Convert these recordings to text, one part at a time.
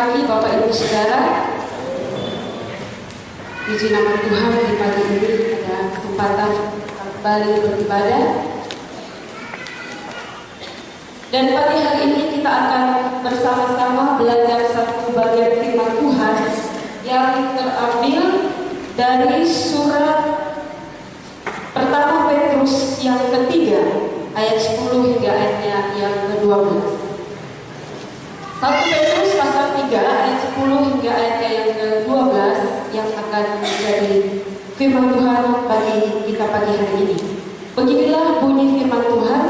pagi Bapak Ibu Saudara. Puji nama Tuhan, di pagi ini ada kesempatan kembali beribadah. Dan pagi hari ini kita akan bersama-sama belajar satu bagian firman Tuhan yang terambil dari surat pertama Petrus yang ketiga, ayat 10 hingga ayatnya yang ke-12. 1 Petrus pasal 3 ayat 10 hingga ayatnya yang ke-12 yang akan menjadi firman Tuhan bagi kita pagi hari ini. Beginilah bunyi firman Tuhan.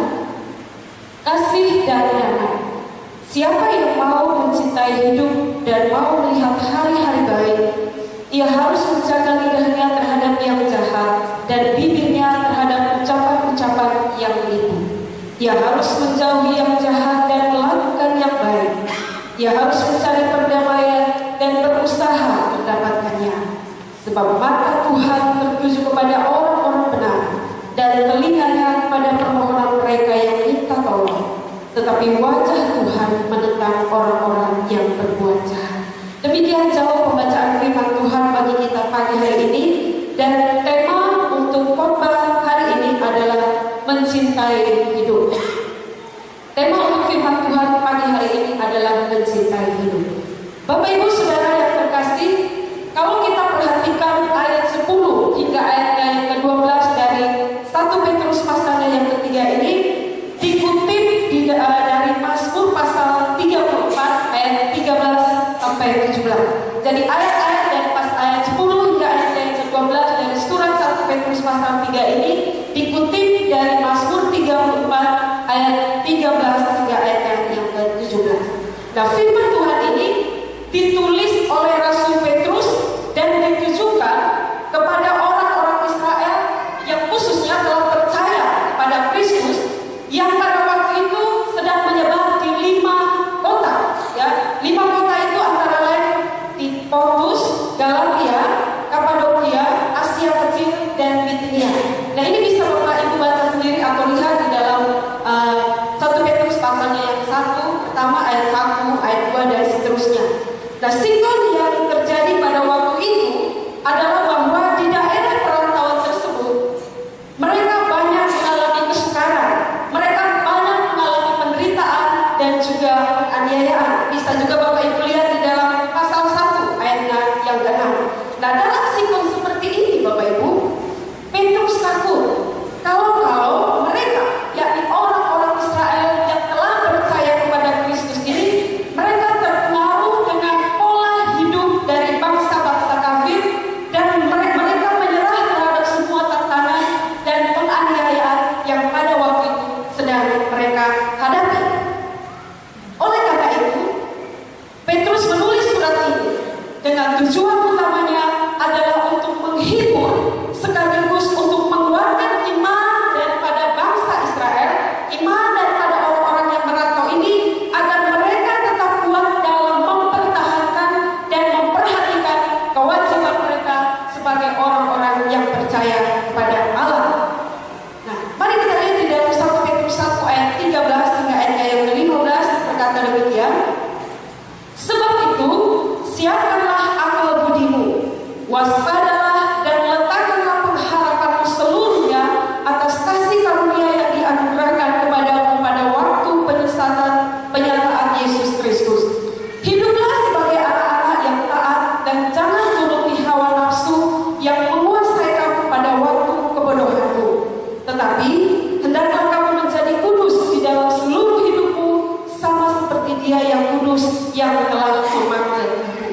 Kasih dan damai. Siapa yang mau mencintai hidup dan mau melihat hari-hari baik, ia harus menjaga lidahnya terhadap yang jahat dan bibirnya terhadap ucapan-ucapan yang menipu. Ia harus menjauhi yang jahat dan melakukan yang baik. Ia harus mencari perdamaian dan berusaha mendapatkannya. Sebab mata Tuhan tertuju kepada orang-orang benar dan telinganya kepada permohonan mereka yang minta tolong. Tetapi wajah Tuhan menentang orang-orang yang berbuat jahat. Demikian jauh pembacaan firman Tuhan bagi kita pagi hari ini. Dan tema untuk khotbah hari ini adalah mencintai hidup. Tema untuk firman Tuhan pagi hari ini adalah mencintai hidup. Bapak Ibu Saudara yang terkasih, kalau kita perhatikan ayat 10 hingga ayatnya yang ke-12 dari 1 Petrus pasalnya yang ketiga ini dikutip dari Mazmur pasal 34 ayat 13 sampai 17. Jadi ayat-ayat dari ayat 10 hingga ayatnya yang ke-12 dari surat 1 Petrus pasal 3 ini dikutip dari Mazmur 34 ayat 13 hingga ayat yang ke-17. Nah, firman Tuhan ini ditulis oleh Rasul Petrus dan ditujukan kepada orang-orang Israel yang khususnya telah percaya kepada Kristus yang pada waktu itu sedang menyebar di 5 kota. Ya, 5 kota itu antara lain di Pontus, Galatia, Kapadokia, Asia Kecil, dan Bitinia. Nah, ini bisa Bapak Ibu baca sendiri atau lihat di dalam 1 Petrus pasalnya yang 1, pertama ayat 1, ayat 2, dan seterusnya. Nah, sikon yang terjadi pada waktu itu adalah bahwa di daerah perantauan tersebut mereka banyak mengalami kesukaran, mereka banyak mengalami penderitaan dan juga penganiayaan. Bisa juga Bapak Ibu lihat di dalam pasal 1 ayatnya yang ke-6. Nah, dalam sikon seperti ini Bapak Ibu, Petrus takut kalau mereka, yakni orang-orang Israel yang telah percaya kepada Kristus ini, mereka terpengaruh dengan pola hidup dari bangsa-bangsa kafir dan mereka menyerah terhadap semua tantangan dan penganiayaan yang pada waktu itu sedang mereka hadapi. Oleh karena itu, Petrus menulis surat ini dengan tujuan utamanya adalah untuk menghibur sekaligus untuk menguatkan iman daripada bangsa Israel, iman daripada orang-orang yang merantau ini, agar mereka tetap kuat dalam mempertahankan dan memperhatikan kewajiban mereka sebagai orang-orang yang percaya kepada Allah. Nah, mari kita lihat di dalam 1 Petrus 1 ayat 13 hingga ayatnya yang ke-15 berkata demikian. Sebab itu, siapkanlah akal budimu, waspadalah dan letakkanlah pengharapanmu seluruhnya atas kasih karunia yang dianugerahkan kepadamu pada waktu penyataan Yesus Kristus. Hiduplah sebagai anak-anak yang taat dan jangan turuti hawa nafsu yang menguasai kamu pada waktu kebodohanmu. Tetapi hendaklah kamu menjadi kudus di dalam seluruh hidupmu, sama seperti Dia yang kudus yang telah memanggil kamu.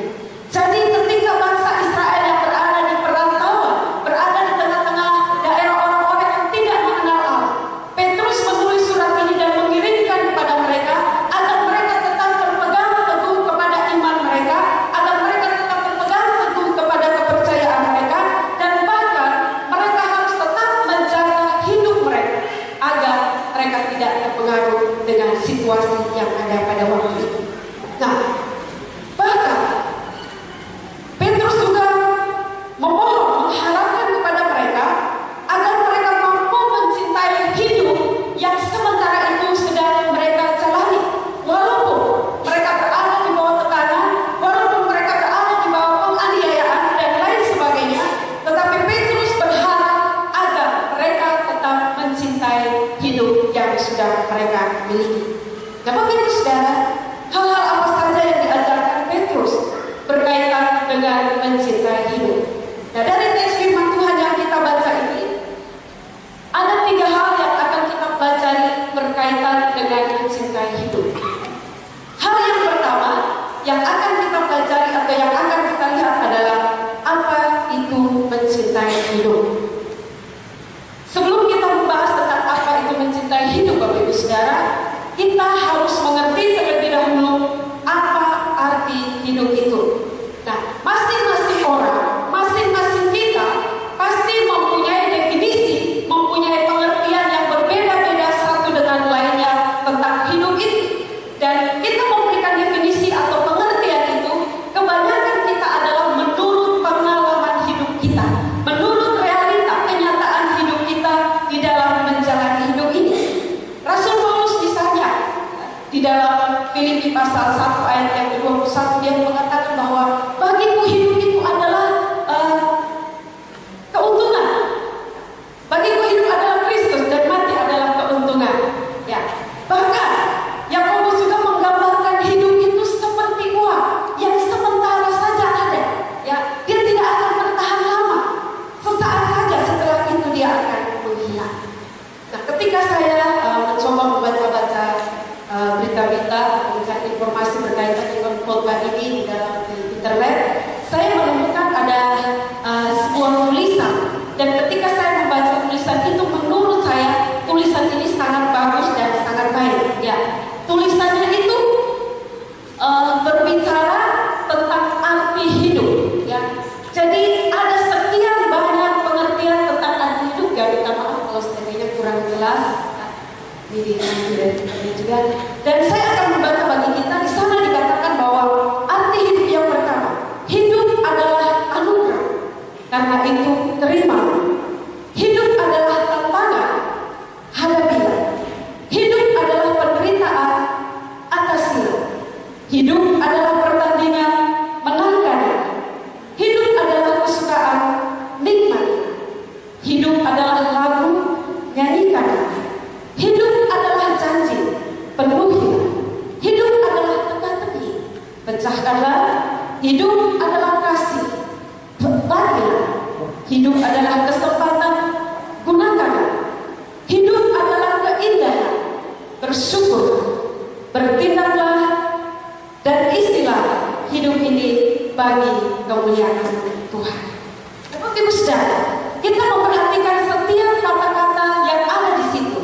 Jadi ketika bangsa Israel yang berada di perantauan, berada di tengah-tengah daerah orang-orang yang tidak mengenal Allah, Petrus menulis surat ini dan mengirimkan kepada mereka agar mereka tetap berpegang teguh kepada iman mereka, agar mereka tetap berpegang teguh kepada kepercayaan mereka, dan bahkan mereka harus tetap menjaga hidup mereka agar mereka tidak terpengaruh dengan situasi yang ada pada waktu itu. Nah, yang akan kita pelajari atau yang akan kita lihat adalah apa itu mencintai hidup. Sebelum kita membahas tentang apa itu mencintai hidup, Bapak Ibu Saudara, kita harus mengerti terlebih dahulu apa arti hidup itu. Nah, masing-masing orang, masing-masing kita pasti mempunyai definisi, mempunyai pengertian yang berbeda-beda satu dengan lainnya tentang hidup itu. Dan kita memberikan definisi atau pengertian itu, kebanyakan kita adalah menurut pengalaman hidup kita, menurut realita kenyataan hidup kita di dalam menjalani hidup ini. Rasul Paulus misalnya di dalam Filipi pasal 1 ayat yang ke-21 dia mengatakan bahwa bagiku hidup itu adalah keuntungan. Bagiku hidup adalah Kristus dan mati adalah keuntungan. Ya, bahkan Yakobus juga menggambarkan hidup itu seperti uang yang sementara saja ada. Ya, dia tidak akan bertahan lama. Sesaat saja setelah itu dia akan menghilang. Nah, ketika saya mencoba membaca-baca berita-berita, mencari informasi berkaitan dengan khotbah ini di dalam internet, saya menemukan ada sebuah tulisan. Dan ketika saya membaca tulisan itu, menurut saya tulisan ini sangat bagus dan sangat baik. Ya, tulisannya itu berbicara tentang arti hidup. Ya, jadi ada sekian banyak pengertian tentang arti hidup. Ya, minta maaf kalau seandainya kurang jelas. Ini juga. Dan saya akan membaca bagi kita. Di sana dikatakan bahwa arti hidup yang pertama, hidup adalah anugerah. Karena itu terima. Hidup adalah tantangan, hadapilah. Hidup adalah penderitaan, atasilah. Hidup adalah pertandingan, menangkannya. Hidup adalah kesukaan, nikmati. Hidup adalah lagu, nyanyikannya. Hidup adalah janji, penuhilah. Hidup adalah teka-teki, pecahkanlah. Hidup adalah kasih, bagilah. Hidup adalah kesempatan, gunakanlah. Hidup adalah keindahan, bersyukur, bertindaklah, dan istilah hidup ini bagi kemuliaan Tuhan. Bapak Ibu Saudara, kita memperhatikan setiap kata-kata yang ada di situ.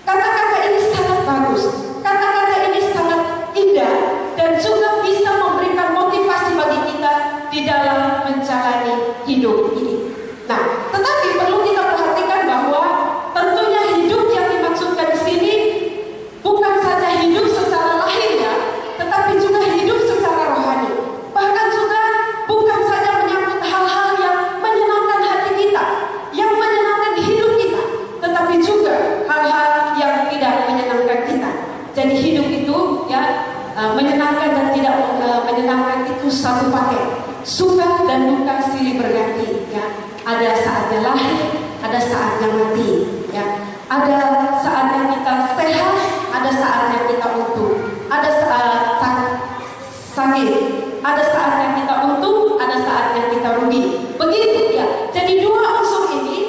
Kata-kata ini sangat bagus, kata-kata ini sangat indah, dan juga bisa memberikan motivasi bagi kita di dalam menjalani hidup ini. Nah, tetapi perlu kita perhatikan bahwa tentunya hidup yang dimaksudkan di sini bukan saja hidup secara lahirnya, tetapi juga hidup secara rohani. Bahkan juga bukan saja menyangkut hal-hal yang menyenangkan hati kita, yang menyenangkan hidup kita, tetapi juga hal-hal yang tidak menyenangkan kita. Jadi hidup itu ya menyenangkan dan tidak menyenangkan itu satu paket. Suka dan duka silih berganti. Ya, ada saatnya lahir, ada saatnya mati. Ya, ada saatnya kita sehat, ada saatnya kita untung. Ada saat sakit, ada saatnya kita untung, ada saatnya kita rugi. Begitu ya. Jadi dua unsur ini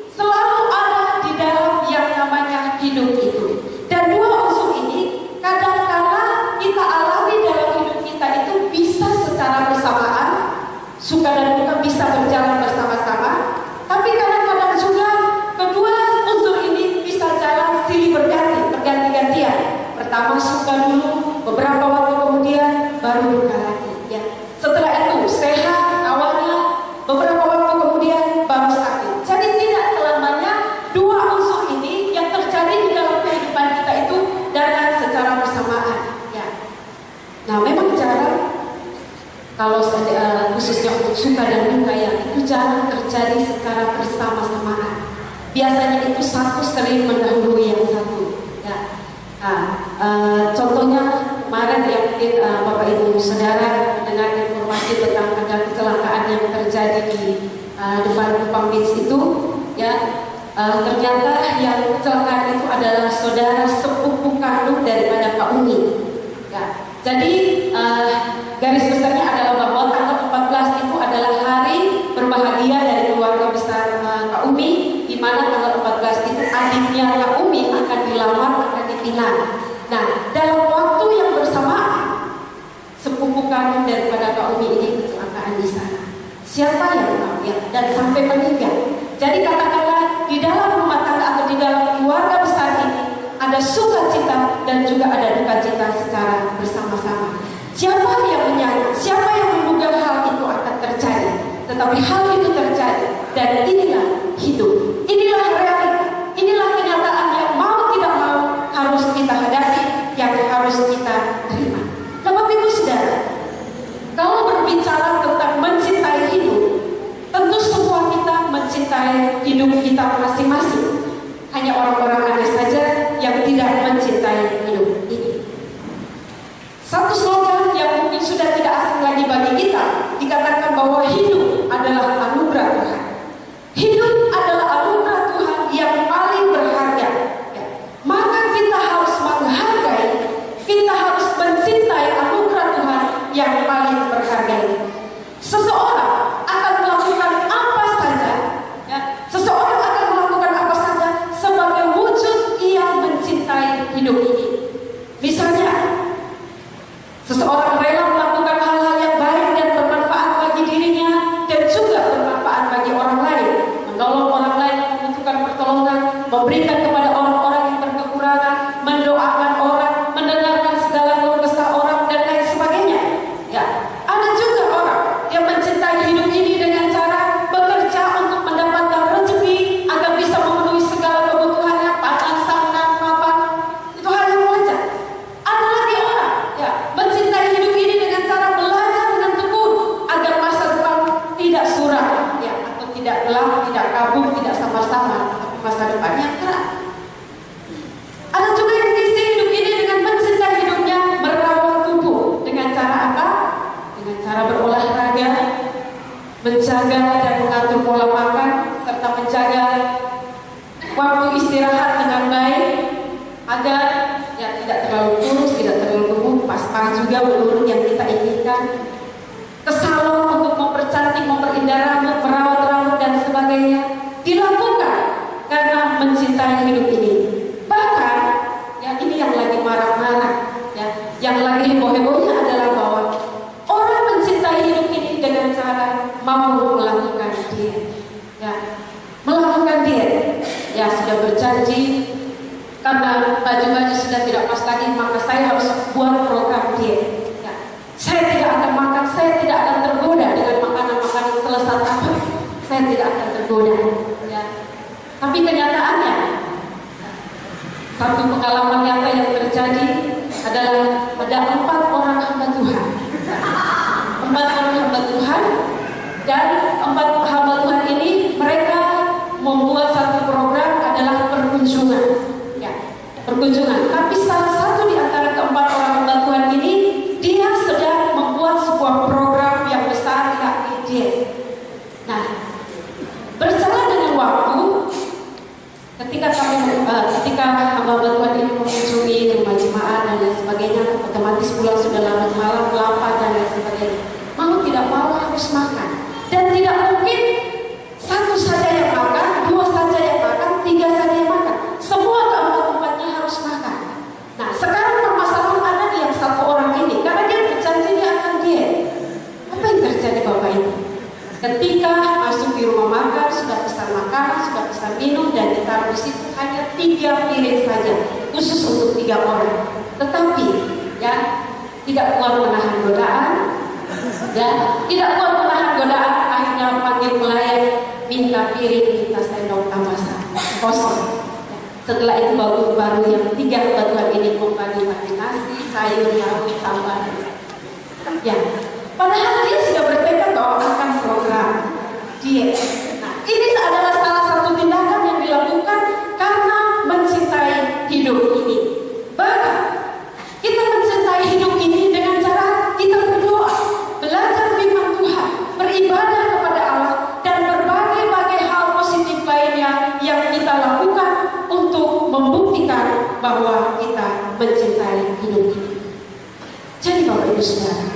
selalu ada di dalam yang namanya hidup itu. Dan dua unsur ini kadang-kala kita alami dalam hidup kita itu bisa secara bersamaan, suka dan duka bisa berjalan bersama-sama. Tapi kadang-kadang juga kedua unsur ini bisa jalan silih berganti, berganti-gantian. Pertama suka dulu, beberapa waktu kemudian baru duka lagi. Ya. Setelah itu sehat awalnya, beberapa waktu kemudian baru sakit. Jadi tidak selamanya dua unsur ini yang terjadi di dalam kehidupan kita itu datang secara bersamaan. Ya. Nah, memang jarang kalau khususnya untuk suka dan duka ya, itu jarang terjadi secara bersama-samaan. Biasanya itu satu sering mendahului yang satu. Ya. Contohnya kemarin yang mungkin Bapak Ibu Saudara mendengar informasi tentang ada kecelakaan yang terjadi di depan Palm Beach itu, ya ternyata yang kecelakaan itu adalah saudara sepupu kandung daripada Pak Umi. Ya, jadi garis besarnya adalah bahwa tanggal 14 itu adalah hari berbahagia dari keluarga besar Kak Umi, di mana tanggal 14 itu adiknya Kak Umi akan dilamar, akan dipinang. Nah, dalam waktu yang bersamaan sepupu sepupu kami daripada Kak Umi ini kecelakaan di sana. Siapa yang tahu ya? Dan sampai meninggal. Jadi katakanlah di dalam rumah tangga atau di dalam keluarga besar ini ada sukacita dan juga ada duka cita secara bersama-sama. Siapa yang menyangka, siapa yang menduga hal itu akan terjadi? Tetapi hal itu terjadi dan inilah hidup, inilah realita, inilah kenyataan yang mau tidak mau harus kita hadapi, yang harus kita terima. Bapak Ibu Saudara, kalau berbicara tentang mencintai hidup, tentu semua kita mencintai hidup kita masing-masing. Hanya orang-orang ada saja yang tidak mencintai hidup ini. Satu slogan yang mungkin sudah tidak asing lagi bagi kita, dikatakan bahwa hidup adalah anugerah Tuhan. Hidup adalah anugerah Tuhan yang paling berharga. Ya. Maka kita harus menghargai, kita harus mencintai anugerah Tuhan yang paling berharga ini. Seseorang akan melakukan apa saja, ya, seseorang akan melakukan apa saja sebagai wujud ia mencintai hidup ini. Misalnya, seseorang rela melakukan hal-hal yang baik dan bermanfaat bagi dirinya dan juga bermanfaat bagi orang lain, menolong orang lain yang membutuhkan pertolongan, memberikan kepada orang-orang yang berkekurangan, mendoakan orang, mendengarkan segala keluh kesah orang dan lain sebagainya. Ya, ada juga orang yang mencintai hidup ini dengan cara bekerja untuk mendapatkan rezeki agar bisa memenuhi segala kebutuhannya, pakan, sandang, mapan. Itu hal yang wajar. Ada lagi orang ya mencintai hidup ini dengan cara belajar dengan tekun agar masa depan tidak suram, ya, atau tidak gelap, tidak kabur, tidak sama-sama, tapi masa depannya cerah. Ada juga yang mengisi hidup ini dengan mencintai hidupnya merawat tubuh dengan cara apa? Dengan cara berolahraga, menjaga dan mengatur pola makan, serta menjaga waktu istirahat dengan baik agar ya tidak terlalu kurus, tidak terlalu gemuk, pas-pas juga menurut yang kita inginkan. Ke salon untuk mempercantik, memperindah rambut, merawat rambut dan sebagainya dilakukan karena mencintai hidup ini. Bahkan ya ini yang lagi marah-marah, ya, yang lagi heboh-hebohnya adalah bahwa orang mencintai hidup ini dengan cara mau melakukan diet, ya, melakukan diet, ya sudah berjanji karena baju-baju sudah tidak pas lagi, maka saya harus buat program diet. Ya. Saya tidak akan makan, saya tidak akan tergoda dengan makanan-makanan selesat apa. Saya tidak akan tergoda. Ya. Tapi kenyataannya, satu pengalaman nyata yang terjadi adalah ada 4 orang hamba Tuhan. 4 orang hamba Tuhan, dan 4 hamba Tuhan ini mereka membuat satu program adalah perkunjungan. Perkunjungan. Tapi salah satu di antara ke-4 orang hamba Tuhan ini, dia sedang membuat sebuah program yang besar, yakni diet. Nah, berjalan dengan waktu, ketika hamba Tuhan ini mengunjungi rumah jemaat dan lain sebagainya, otomatis pulang sudah larut malam, lapar dan lain sebagainya. Mau tidak mau harus makan, dan tidak mungkin 1 saja yang makan, 2 saja yang makan, 3 saja yang makan. Semua keempat-empatnya harus makan. Nah, sekarang permasalahan ada di yang 1 orang ini, karena dia berjanji dia akan diet. Apa yang terjadi Bapak Ibu? Ketika masuk di rumah makan, sudah pesan makanan, sudah pesan minum, dan ditaruh di situ hanya 3 piring saja, khusus untuk 3 orang. Tetapi, ya, tidak kuat menahan godaan, dan tidak kuat menahan godaan, akhirnya panggil pelayan, minta piring, minta sendok tambah kosong. Setelah itu baru yang 3 kebutuhan ini membagi-bagi nasi, sayur, lauk, sambal. Ya, padahal dia sudah bertekad bahwa akan program diet. Nah, ini adalah salah satu tindakan yang dilakukan karena mencintai hidup ini. Bahkan kita mencintai hidup ini dengan cara kita berdoa, belajar firman Tuhan, beribadah kepada Allah, dan berbagai-bagai hal positif lainnya yang kita lakukan untuk membuktikan bahwa kita mencintai hidup ini. Jadi Bapak Ibu Saudara,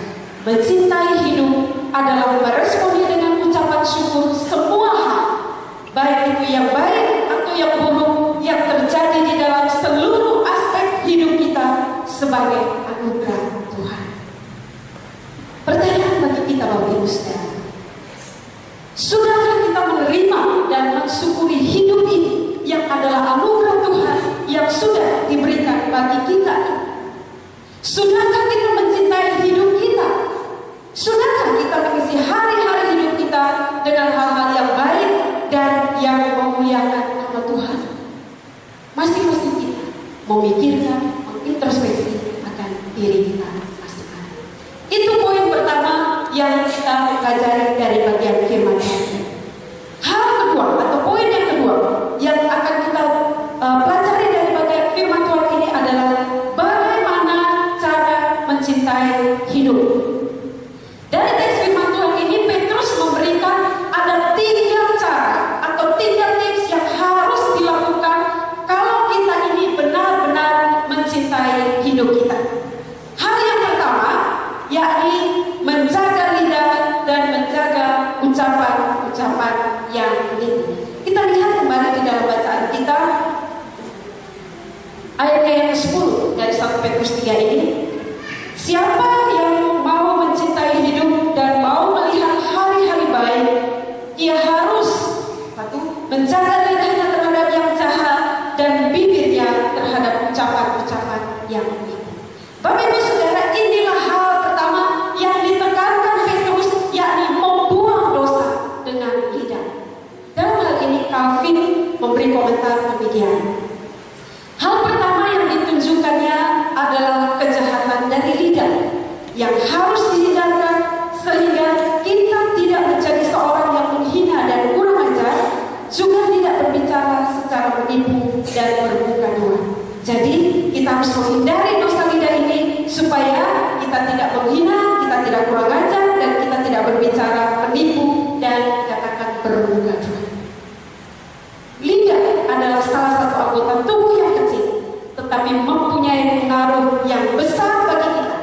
mencintai hidup adalah meresponi dengan ucapan syukur semua hal, baik itu yang baik atau yang buruk, yang terjadi di dalam seluruh aspek hidup kita sebagai anugerah Tuhan. Ibu Saudara. Sudahkah kita menerima dan mensyukuri hidup ini yang adalah anugerah Tuhan yang sudah diberikan bagi kita? Sudahkah kita mencintai hidup kita? Sudahkah kita mengisi hari-hari hidup kita dengan hal-hal yang baik dan yang memuliakan nama Tuhan? Masing-masing kita memikirkan, mengintrospeksi akan diri kita masing-masing. Itu poin pertama yang kita pelajari dari bagian firman Tuhan. Hal kedua atau poin yang kedua yang akan kita pelajari dari bagian firman Tuhan ini adalah bagaimana cara mencintai hidup. Dari teks firman Tuhan ini, Petrus memberikan ada 3 cara atau 3 tips yang harus dilakukan kalau kita ini benar-benar mencintai hidup kita. Hal yang pertama, yakni menjaga lidah dan menjaga ucapan-ucapan yang benar. Kita lihat kembali di dalam bacaan kita ayat yang ke-10 dari 1 Petrus 3 ini. Siapa yang mau mencintai hidup dan mau melihat hari-hari baik, ia harus menjaga lidahnya terhadap yang jahat dan bibirnya terhadap ucapan-ucapan yang baik. Bapak Ibu Saudara, inilah hal pertama yang ditekankan Petrus, yakni membuang dosa dengan lidah. Dalam hal ini Calvin memberi komentar demikian. Hal pertama yang ditunjukkannya adalah kejahatan dari lidah yang harus dihindarkan sehingga kita tidak menjadi seorang yang menghina dan kurang ajar, juga tidak berbicara secara menipu dan berbuka dua. Jadi kita harus menghindari dosa lidah ini supaya kita tidak menghina, kita tidak kurang ajar, dan kita tidak berbicara menipu dan katakan berbuka dua. Lidah adalah salah satu anggota tubuh yang kecil, tetapi mempunyai pengaruh yang besar bagi kita,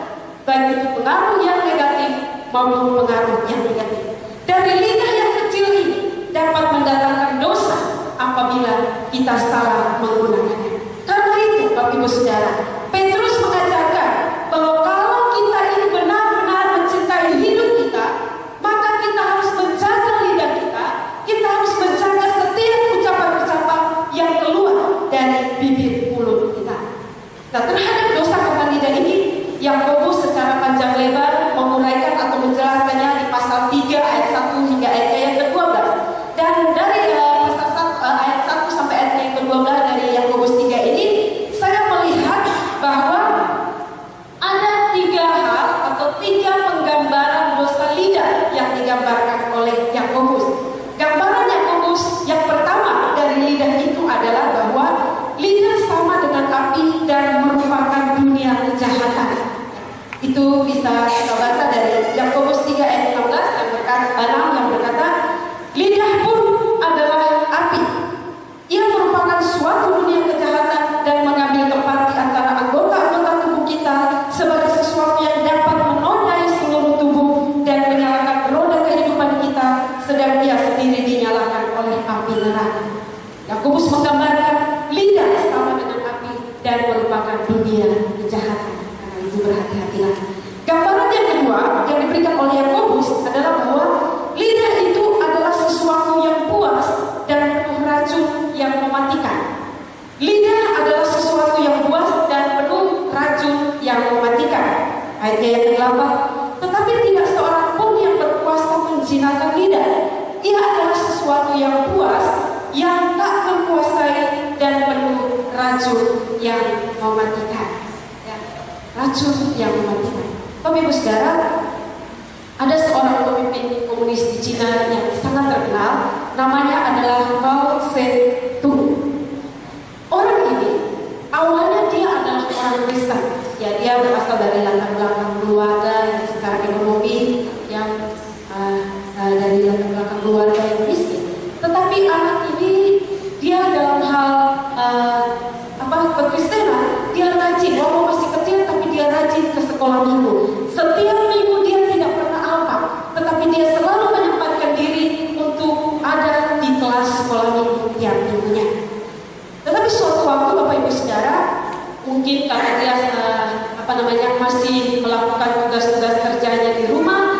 baik itu pengaruh yang negatif maupun pengaruh yang negatif. Dari lidah yang kecil ini dapat mendatangkan dosa apabila kita salah menggunakannya. Karena itu, Bapak Ibu Saudara, Petrus mengajarkan bahwa kalau kita ini benar-benar mencintai hidup kita, maka kita harus menjaga lidah kita, kita harus menjaga setiap ucapan-ucapan yang keluar dari bibir mulut kita. Nah, terhadap dosa kata lidah ini, Yakobus secara panjang lebar menguraikan atau menjelaskannya di pasal 3 ayat 1 hingga ayat yang ke-12. Dan dari pasal 1, ayat 1 sampai ayat yang ke-12 dari Yakobus 3 ini, saya melihat bahwa ada 3 hal atau 3 penggambaran dosa lidah yang digambarkan oleh Yakobus. Gambaran Yakobus yang pertama dari lidah itu adalah bahwa lidah sama dengan api dan merupakan dunia kejahatan. Itu bisa kita baca dari Yakobus 3 ayat 16 yang berkata, lidah pun adalah api. Ia merupakan suatu dunia kejahatan dan mengambil tempat di antara anggota-anggota tubuh kita sebagai sesuatu yang dapat menodai seluruh tubuh dan menyalakan roda kehidupan kita, sedang ia sendiri dinyalakan oleh api neraka. Yakobus menggambarkan lidah sama dengan api dan merupakan dunia kejahatan. Karena itu berhati-hatilah. Gambaran yang kedua yang diberikan oleh Yakobus adalah bahwa lidah itu adalah sesuatu yang puas dan penuh racun yang mematikan. Lidah adalah sesuatu yang puas dan penuh racun yang mematikan. Ayatnya yang ke-8. Tetapi tidak seorang pun yang berkuasa menjinakkan lidah. Ia adalah sesuatu yang puas, yang tak terkuasai dan penuh racun yang mematikan. Ya, racun yang mematikan. Bapak Ibu Saudara, ada seorang pemimpin komunis di Cina yang sangat terkenal, namanya adalah Mao Zedong. Orang ini awalnya dia adalah orang Kristen. Ya, dia berasal dari latar belakang keluarga yang secara ekonomi yang dari latar belakang keluarga yang miskin. Tetapi anak ini dia dalam hal berkristenan, dia rajin, walaupun masih kecil tapi dia rajin ke sekolah minggu. Setiap minggu dia tidak pernah alpa, tetapi dia selalu menyempatkan diri untuk ada di kelas sekolah minggu tiap minggunya. Tetapi suatu waktu Bapak Ibu Saudara, mungkin karena dia masih melakukan tugas-tugas kerjanya di rumah,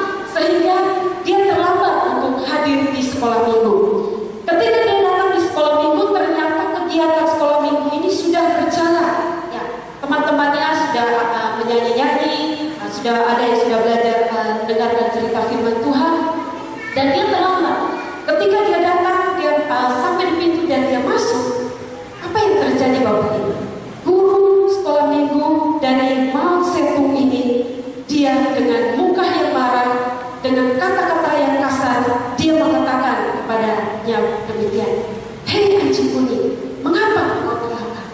kita firman Tuhan, dan dia terlambat. Ketika dia datang, dia sampai di pintu dan dia masuk. Apa yang terjadi Bapak Ibu? Guru sekolah minggu dari Mao Zedong ini, dia dengan muka yang marah, dengan kata-kata yang kasar, dia mengatakan kepadanya demikian, "Hei anjing kuning, mengapa kau terlambat?"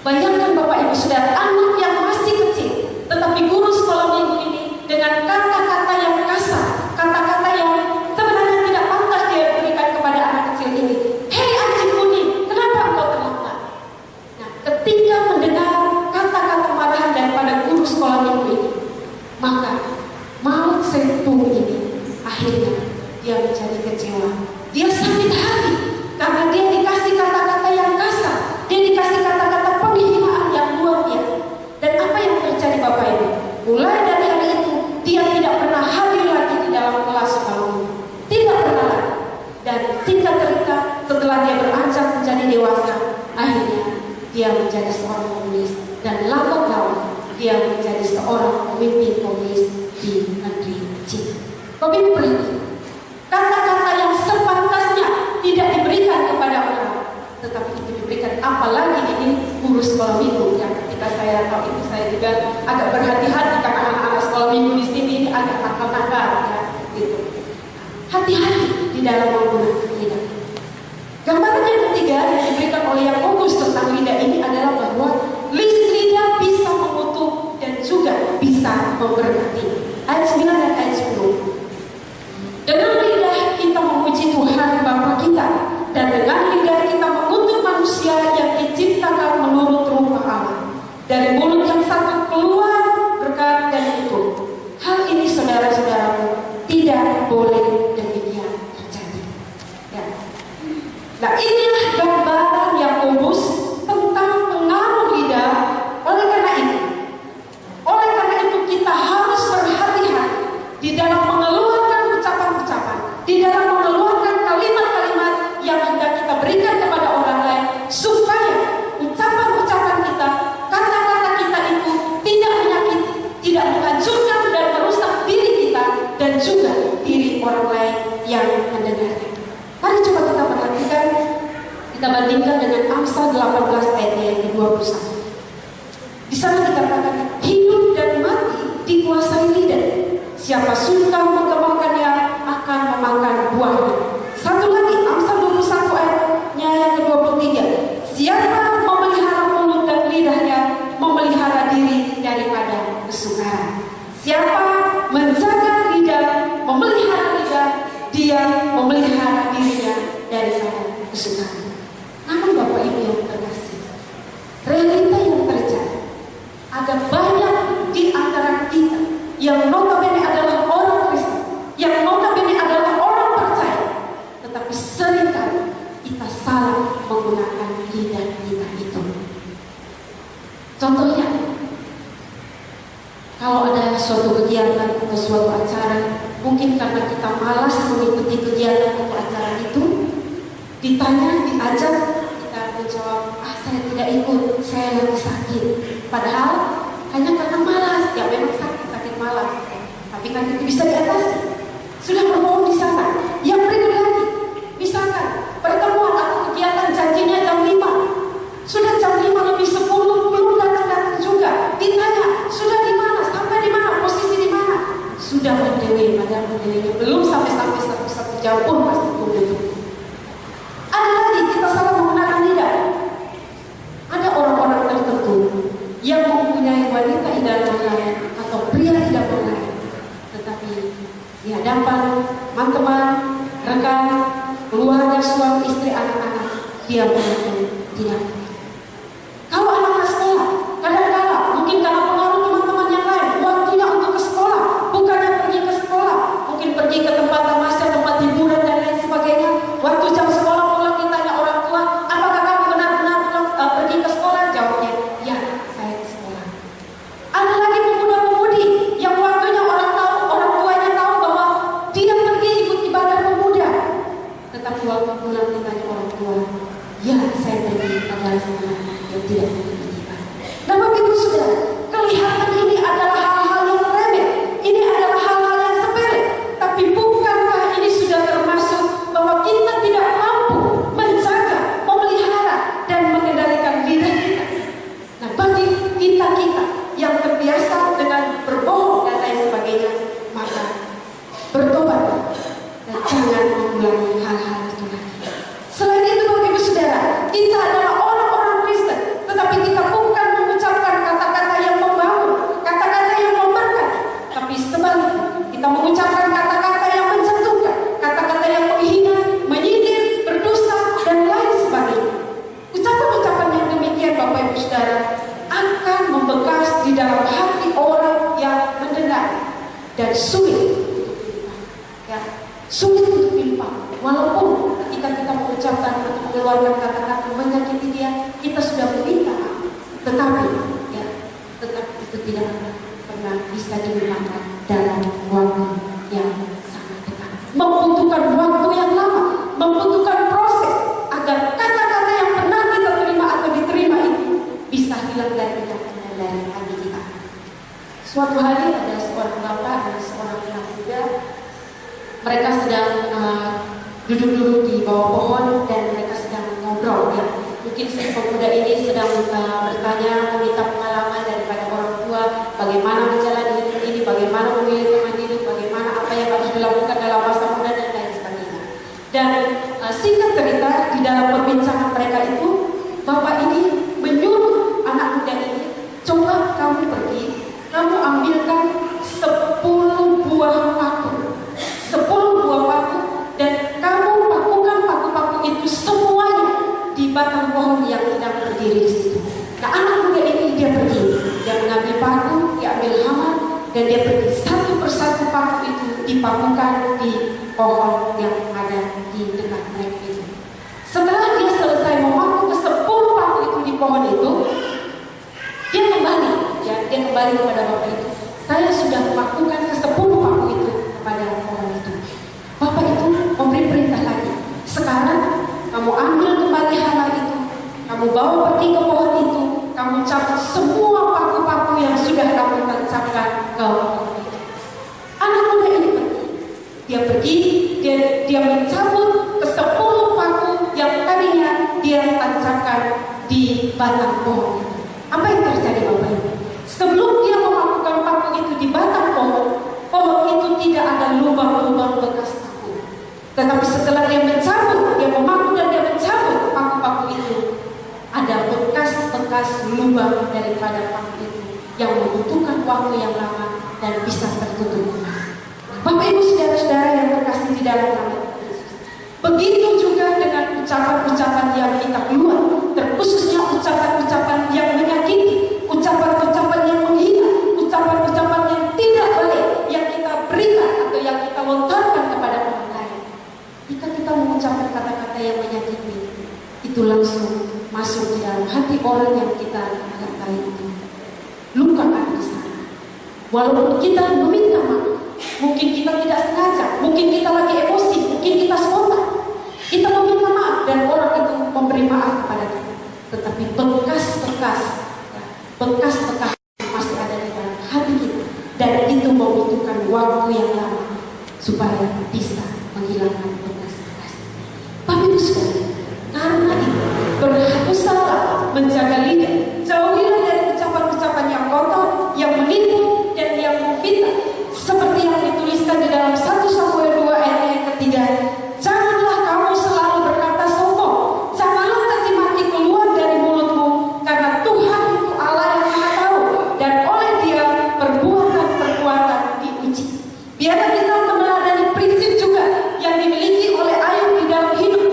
Bayangkan Bapak Ibu Saudara, anak yang masih kecil, tetapi guru sekolah minggu ini dengan kata-kata yang kasar, kata-kata yang sebenarnya tidak pantas dia berikan kepada anak kecil ini. "Hei anjing kuning, kenapa kau terlambat?" Nah, ketika mendengar kata-kata marahan daripada guru sekolah minggu ini, maka Mao Zedong ini akhirnya dia menjadi kecewa. Dia sakit hati karena dia dikasih kata-kata yang kasar, dia dikasih kata-kata penghinaan yang luar biasa. Dan apa yang terjadi Bapak Ibu? Mulai dari hari itu dia tidak pernah hadir lagi di dalam kelas sekolah minggu. Tidak pernah lagi. Dan singkat cerita, setelah dia beranjak menjadi dewasa, akhirnya dia menjadi seorang komunis, dan lambat laun dia menjadi seorang pemimpin komunis di negeri Cina. Pemimpin berhenti. Kata-kata yang sepantasnya tidak diberikan kepada orang, tetapi itu diberikan. Apalagi ini guru sekolah minggu, yang ketika saya tahu itu saya juga agak berhati-hati karena anak-anak sekolah minggu di sini ini agak nakal-nakal, ya, gitu. Hati-hati di dalam menggunakan lidah. Gambaran yang ketiga yang diberikan oleh Yakobus tentang lidah ini adalah bahwa lidah bisa mengutuk dan juga bisa memberkati. Ayat 9 dan ayat 10. Dengan lidah kita memuji Tuhan Bapa kita, dan dengan lidah kita mengutuk manusia yang diciptakan menurut rupa Allah. Dari mulut yang satu keluar berkat dan kutuk. Hal ini saudara-saudaraku tidak boleh demikian terjadi. Ya. Nah, inilah gambaran Yakobus tentang pengaruh lidah. Oleh karena itu kita harus berhati-hati di dalam mengeluarkan ucapan-ucapan, di dalam mengeluarkan kalimat-kalimat yang hendak kita berikan kepada orang lain, supaya ucapan-ucapan kita, kata-kata kita itu tidak menyakiti, tidak menghancurkan dan merusak diri kita dan juga diri orang lain yang mendengarnya. Mari coba kita perhatikan, kita bandingkan dengan Amsal 18 ayat yang ke-21. Di sana dikatakan, hidup dan mati dikuasai lidah. Siapa suka mengembangkannya akan memakan buahnya. Satu lagi, Amsal 21 ayatnya yang ke-23. Siapa memelihara mulut dan lidahnya, memelihara diri daripada kesukaran. Siapa menjaga lidah, memelihara lidah, dia memelihara dirinya daripada kesukaran. Namun Bapak Ibu yang terkasih, realita yang terjadi, ada banyak di antara kita yang notabene adalah orang Kristen, yang notabene adalah orang percaya, tetapi seringkali kita salah menggunakan lidah kita itu. Contohnya, kalau ada suatu kegiatan atau suatu acara, mungkin karena kita malas mengikuti kegiatan atau acara itu, ditanya, diajak, kita menjawab, saya tidak ikut, saya lagi sakit. Padahal hanya karena malas, ya memang sakit malas, tapi kan itu bisa diatasi. Sudah berbohong di sana. Yang berikut lagi, misalkan pertemuan atau kegiatan janjinya jam 5, sudah jam 5 lebih 10 belum datang juga. Ditanya, sudah di mana, sampai di mana, posisi di mana? Sudah berdiri, padahal berdirinya belum sampai 1 jam pun masih belum. Ada lagi kita salah menggunakan lidah. Ada orang-orang tertentu yang mempunyai wanita idaman lain atau pria idaman lain, tetapi di hadapan teman-teman, rekan, keluarga, suami, istri, anak-anak, dia mengaku tidak. Kalau anak-anak sekolah, kadang-kadang mungkin karena pengaruh teman-teman yang lain, waktunya untuk ke sekolah, bukannya pergi ke sekolah, mungkin pergi ke tempat tamasya, tempat hiburan dan lain sebagainya. Waktu jam sekolah pulang ditanya orang tua, apakah kamu benar-benar pergi ke sekolah? Jawabnya, ya, saya ke sekolah. Ada lagi pemuda-pemudi yang waktunya orang tuanya tahu bahwa dia pergi ikut ibadah pemuda, tetapi waktu pulang ditanya orang tua, ya, saya pergi adalah sama yang tidak ikut ibadah. Nah, begitu sudah kelihatan ini adalah hal-hal yang remeh, ini adalah hal-hal yang sepele, sebaliknya, kita mengucapkan kata-kata yang menjatuhkan, kata-kata yang menghina, menyindir, berdusta, dan lain sebagainya. Ucapan-ucapan yang demikian, Bapak Ibu Saudara, akan membekas di dalam hati orang yang mendengar dan sulit, ya, sulit untuk dilupakan. Walaupun ketika kita mengucapkan atau mengeluarkan kata-kata menyakiti dia, kita sudah meminta maaf, tetapi ya, tetap itu tidak pernah bisa dilupakan dalam waktu yang sangat dekat. Membutuhkan waktu yang lama, membutuhkan proses agar kata-kata yang pernah kita terima atau diterima itu bisa hilang dari hati kita. Suatu hari ada seorang bapak dan seorang anak muda, mereka sedang duduk-duduk di bawah pohon dan mereka sedang ngobrol, ya. Mungkin si pemuda ini sedang bertanya, meminta pengalaman daripada orang tua, bagaimana menjalani hidup ini, bagaimana memilih teman hidup, bagaimana apa yang harus dilakukan dalam masa muda dan lain sebagainya. Dan singkat cerita, di dalam perbincangan mereka itu, bapak ini menyuruh anak muda ini, coba kamu pergi, kamu ambilkan 10 buah paku, 10 buah paku, dan kamu pakukan paku-paku itu semuanya di batang pohon yang sedang berdiri di situ. Nah, anak muda ini dia pergi, dia mengambil paku, dia ambil hama, dan dia pergi satu persatu paku itu dipakukan di pohon yang ada di dekat mereka itu. Setelah dia selesai memaku ke 10 paku itu di pohon itu, dia kembali, ya, dia kembali kepada bapak itu. Saya sudah memakukan ke 10 paku itu kepada pohon itu. Bapak itu memberi perintah lagi. Sekarang kamu ambil kembali hama itu, kamu bawa pergi ke pohon itu, kamu cabut semua paku-paku yang sudah kamu tancapkan ke pohon itu. Anak muda ini pergi. Dia pergi, dia mencabut ke 10 paku yang tadinya dia tancapkan di batang pohon itu. Apa yang terjadi, Bapak Ibu? Sebelum dia memakukan paku itu di batang pohon, pohon itu tidak ada lubang-lubang bekas paku. Tetapi setelah dia mencabut, dia memaku dan dia mencabut paku-paku itu, ada bekas-bekas lubang daripada paku itu yang membutuhkan waktu yang lama dan bisa tertutup. Bapak Ibu saudara-saudara yang terkasih di dalam nama Yesus, begitu juga dengan ucapan-ucapan yang kita keluar, terkhususnya ucapan-ucapan yang menyakiti, ucapan-ucapan yang menghina, ucapan-ucapan yang tidak baik yang kita berikan atau yang kita lontarkan kepada orang lain. Jika kita mengucapkan kata-kata yang menyakiti, itu langsung masuk di dalam hati orang yang kita anggap baik itu. Luka ada di sana. Walaupun kita meminta maaf, mungkin kita tidak sengaja, mungkin kita lagi emosi, mungkin kita spontan, kita meminta maaf dan orang itu memberi maaf kepada kita. Tetapi bekas-bekas masih ada di dalam hati kita, dan itu membutuhkan waktu yang lama supaya bisa menghilangkan bekas-bekas. Bapak Ibu Saudara, karena itu berusaha menjaga lidah, jauhilah dari ucapan-ucapan yang kotor, yang menipu dan yang memfitnah, seperti yang dituliskan di dalam 1 Samuel 2 ayat yang ketiga. Janganlah kamu selalu berkata sombong, janganlah caci maki keluar dari mulutmu, karena Tuhan itu Allah yang Maha Tahu, dan oleh Dia perbuatan-perbuatan diuji. Biarlah kita meneladani prinsip juga yang dimiliki oleh Ayub di dalam hidup.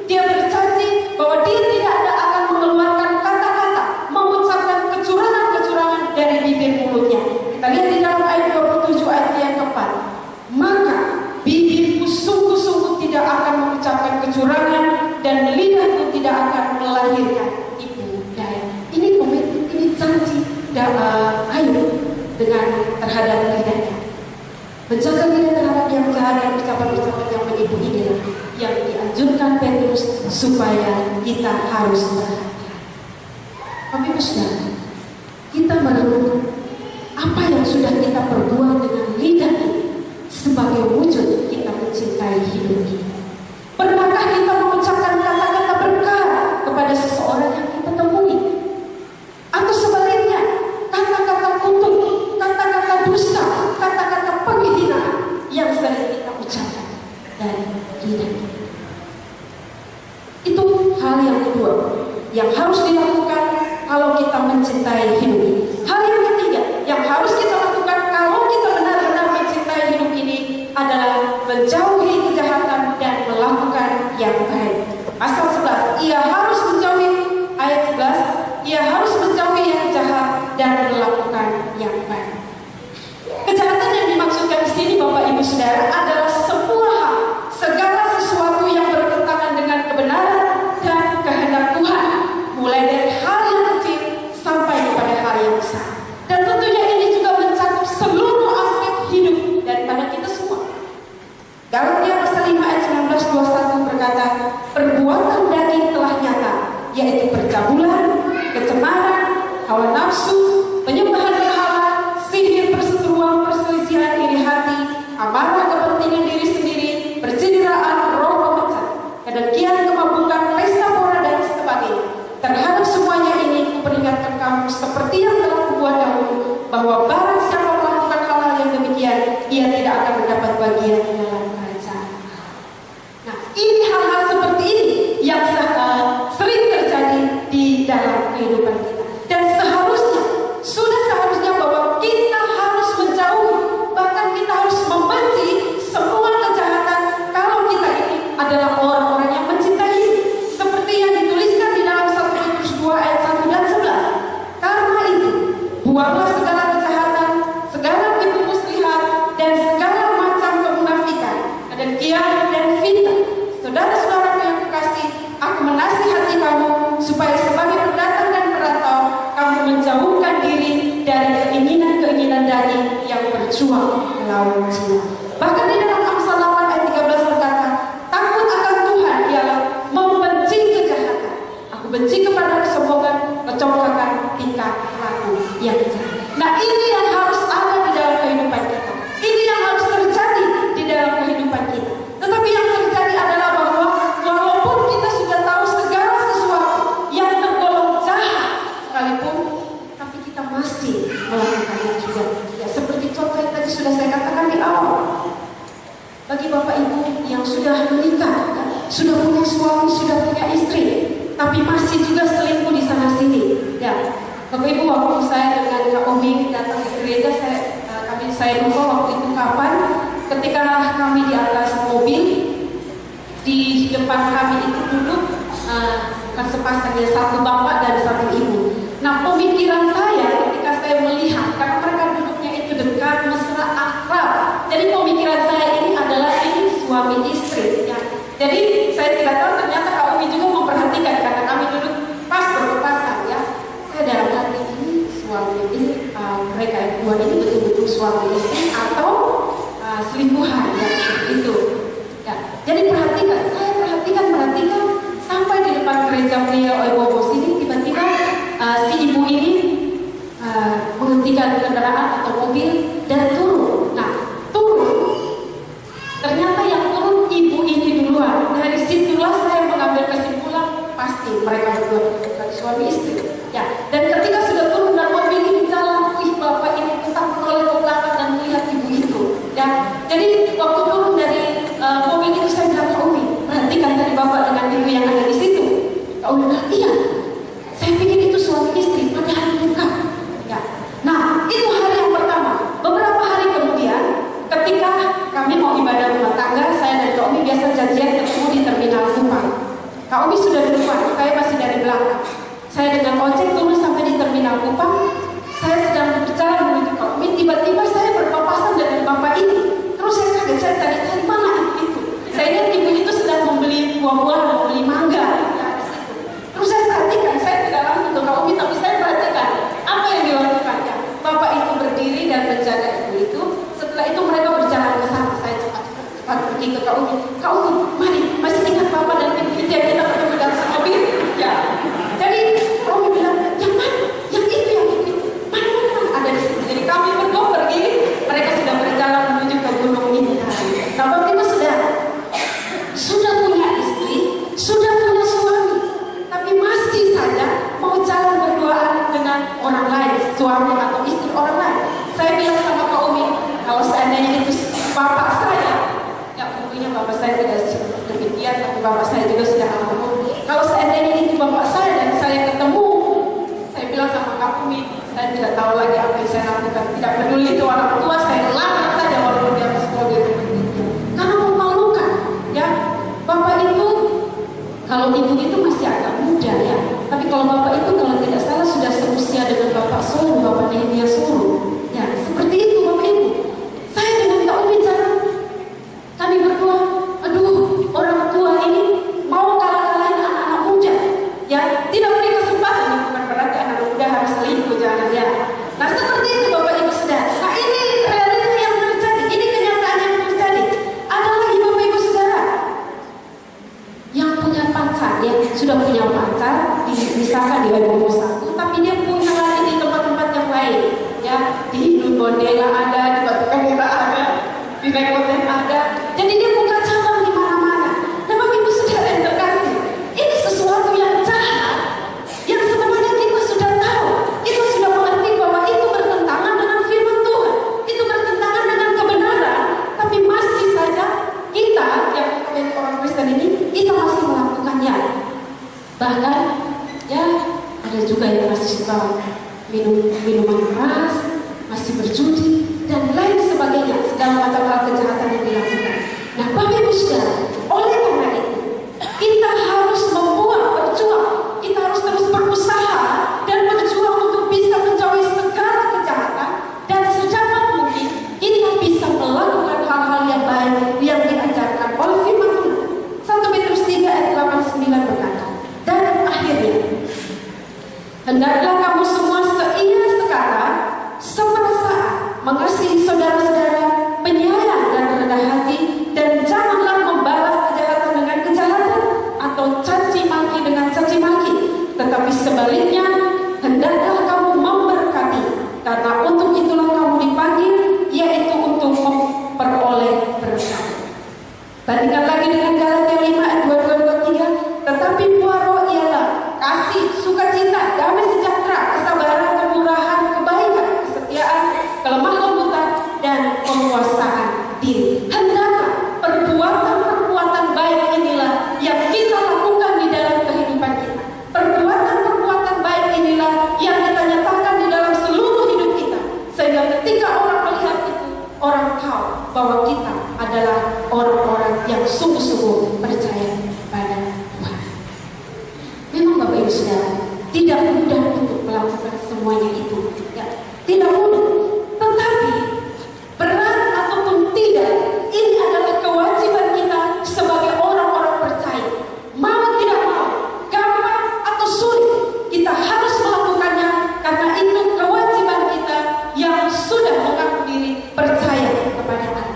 Dia berjanji bahwa dia tidak akan mengeluarkan kata-kata, mengucapkan kecurangan-kecurangan dari bibir mulutnya. Kita lihat di dalam ayat 27 ayat yang keempat. Maka bibirku sungguh-sungguh tidak akan mengucapkan kecurangan, dan lidahku tidak akan melahirkan ibu daya. Ini komitmen, ini janji Ayub dengan terhadap lidahnya. Menjaga lidah terhadap yang jahat dan ucapan-ucapan yang menipu inilah yang dianjurkan Petrus supaya kita harus berhati-hati. Tapi Saudara, kita merenungkan apa yang sudah kita perbuat dengan lidah ini sebagai wujud kita mencintai hidup ini. Pernahkah kita mengucapkan kata-kata berkah kepada seseorang yang kita temui? Atau sebaliknya, kata-kata kutuk, kata-kata dusta, kata-kata penghinaan yang sering kita ucapkan dari lidah kita? Itu hal yang kedua yang harus dilakukan kalau kita mencintai hidup ini. Hal yang ketiga yang harus kita lakukan kalau kita benar-benar Galatia pasal 5 ayat 19-21 berkata, perbuatan daging telah nyata, yaitu percabulan, kecemaran, hawa nafsu, penyembahan berhala, sihir, perseteruan, perselisihan, iri hati, amarah, kepentingan diri sendiri, percideraan, roh pemecah, kedengkian, kemabukan, pesta pora dan sebagainya. Terhadap semuanya ini kuperingatkan kamu seperti yang telah kubuat dahulu, bahwa barang siapa melakukan hal-hal yang demikian, ia tidak akan mendapat bagian di dalam kerajaan. Nah, ini hal-hal seperti ini yang sering terjadi di dalam kehidupan kita. Dan sudah seharusnya bahwa kita harus menjauhi, bahkan kita harus membenci semua kejahatan kalau kita ini adalah orang-orang yang mencintai. Seperti yang dituliskan di dalam 1 Petrus 2 ayat 1 dan 11. Karena itu, buanglah segala kejahatan, segala tipu muslihat, dan segala macam kemunafikan, kedengkian dan fitnah. Saudara-saudara yang kekasih, aku menasihati kamu supaya sebagai pendatang dan perantau, kamu menjauhkan diri dari keinginan-keinginan daging yang berjuang melawan jiwa. Bahkan di dalam Amsal 8 ayat 13 berkata, takut akan Tuhan ialah membenci kejahatan. Aku benci kepada kesombongan, kecongkakan, tingkah laku yang jahat. Nah, ini yang harus ada di dalam kehidupan kita. Ini yang harus terjadi di dalam kehidupan kita. Tetapi yang terjadi adalah bahwa walaupun kita sudah tahu segala sesuatu yang tergolong jahat sekalipun, tapi kita masih melakukannya juga. Ya, seperti contoh yang tadi sudah saya katakan di awal. Bagi bapak ibu yang sudah menikah, kan? Sudah punya suami, sudah punya istri, tapi masih juga selingkuh di sana sini. Ya, bapak ibu, waktu saya dengan Kak Omi datang ke gereja, saya lupa waktu itu kapan. Ketika kami di atas mobil, di depan kami itu duduk sepasangnya, satu bapak dan satu ibu. Nah, pemikiran saya ketika saya melihat, karena mereka duduknya itu dekat, mesra, akrab. Jadi pemikiran saya ini adalah ini suami istri. Ya. Jadi saya tidak tahu, ternyata Kak Umi juga memperhatikan karena kami duduk pas berpapasan. Ya, saya dalam hati ini suami ini mereka berdua ini betul-betul suami istri atau selingkuhan, ya, itu. Ya, jadi saya perhatikan sampai di depan gereja Pria Oibobo sini, tiba-tiba si ibu ini menghentikan kendaraan atau mobil dan turun. Nah, ternyata yang turun ibu ini duluan. Dari situlah saya mengambil kesimpulan pasti mereka berdua bukan suami istri. Ya, dan ketika sudah turun dan mobil ini jalan, bapak ini tetap menoleh ke belakang dan melihat ibu itu. Ya, jadi waktu turun dari mobil itu saya bilang, Kak Umi, perhatikan tadi bapak dengan ibu yang ada di situ. Kak Umi bilang, iya, saya pikir itu suami istri, padahal bukan. Ya, nah itu hari yang pertama. Beberapa hari kemudian, ketika kami mau ibadah rumah tangga, saya dan Kak Umi biasa janjian ketemu di terminal Kupang. Kak Umi sudah di depan, saya masih dari belakang. Saya dengan ojek turun sampai di terminal Kupang. Saya sedang berjalan menuju Kak Umi, tiba-tiba saya berpapasan dengan bapak ini. Terus saya kaget, saya cari mana itu. Saya lihat ibu itu sedang membeli buah-buahan, membeli mangga. Ya, terus saya perhatikan, saya tidak langsung ke Kak Umi, tapi saya perhatikan apa yang dilakukannya. Bapak itu berdiri dan menjaga ibu itu. Setelah itu mereka berjalan ke sana. Saya cepat pergi ke Kak Umi. Kak Umi, mari, masih ingat bapak dan ibu itu yang kita ketemu dalam mobil? Ya. Jadi Kak Umi bilang, yang mana? Yang itu, yang itu. Mana ada di situ. Jadi kami berdua pergi, mereka sudah berjalan menuju ke gunung ini. Nah, bapak ibu sudah punya istri, sudah punya suami, tapi masih saja mau jalan berduaan dengan orang lain, suami atau istri orang lain. Saya bilang sama Kak Umi, kalau seandainya itu bapak saya, ya tentunya bapak saya tidak demikian, tapi bapak saya juga sudah almarhum. Kalau seandainya itu bapak saya dan saya ketemu, saya bilang sama Kak Umi, saya tidak tahu lagi apa yang saya lakukan. Tidak peduli itu orang tua, saya lamar saja walaupun dia masih mobil. Karena memalukan, ya. Bapak itu, kalau ibu itu masih agak muda, ya. Tapi kalau bapak itu kalau tidak salah sudah seusia dengan bapak Solo, bapak Nehemia Solo. Ya, seperti itu bapak ibu. Saya dengan Kak Umi jalan, kami berdua, aduh, orang tua ini misalkan di Webo 1, tapi dia punya lagi di tempat-tempat yang lain, ya, di Hindu Bondela ada, di Batu Kamera ada, di Nekoten ada. Jadi dia buka cabang di mana-mana. Nah, Bapak Ibu Saudara yang terkasih, ini sesuatu yang jahat, yang sebenarnya kita sudah tahu, kita sudah mengerti bahwa itu bertentangan dengan firman Tuhan, itu bertentangan dengan kebenaran, tapi masih saja kita yang bukan orang Kristen ini, kita masih melakukannya. Bahkan ya ada juga yang masih suka minuman keras, masih berjudi dan lain sebagainya, segala macam hal kejahatan yang dilakukan. Nah, Bapak Ibu Saudara, oleh karena itu kita harus berjuang, kita harus terus berusaha dan berjuang untuk bisa menjauhi segala kejahatan, dan sedapat mungkin kita bisa melakukan hal-hal yang baik yang diajarkan oleh firman Tuhan. 1 Petrus 3 ayat 8-9 berkata, dan akhirnya hendaklah kamu semua seia sekarang, seperasaan, mengasihi saudara-saudara, penyayang dan rendah hati, dan janganlah membalas kejahatan dengan kejahatan atau caci maki dengan caci maki, tetapi sebaliknya hendaklah kamu memberkati, karena untuk itulah kamu dipanggil, yaitu untuk memperoleh berkat. Bandingkan lagi dengan Galatia 5 ayat 22-23, tetapi buah roh ialah kasih, sukacita, damai sejahtera, kesabaran, kemurahan, kebaikan, kesetiaan, kelemah lembutan, dan penguasaan diri. Hendaklah perbuatan-perbuatan baik inilah yang kita lakukan di dalam kehidupan kita. Perbuatan-perbuatan baik inilah yang kita nyatakan di dalam seluruh hidup kita, sehingga ketika orang melihat itu, orang tahu bahwa kita adalah orang-orang yang sungguh-sungguh percaya pada Tuhan. Memang Bapak Ibu Saudara, tidak mudah untuk melakukan semuanya itu, ya, tidak mudah. Tetapi berat ataupun tidak, ini adalah kewajiban kita sebagai orang-orang percaya. Mau tidak mau, gampang atau sulit, kita harus melakukannya, karena itu kewajiban kita yang sudah mengaku diri percaya kepada Allah.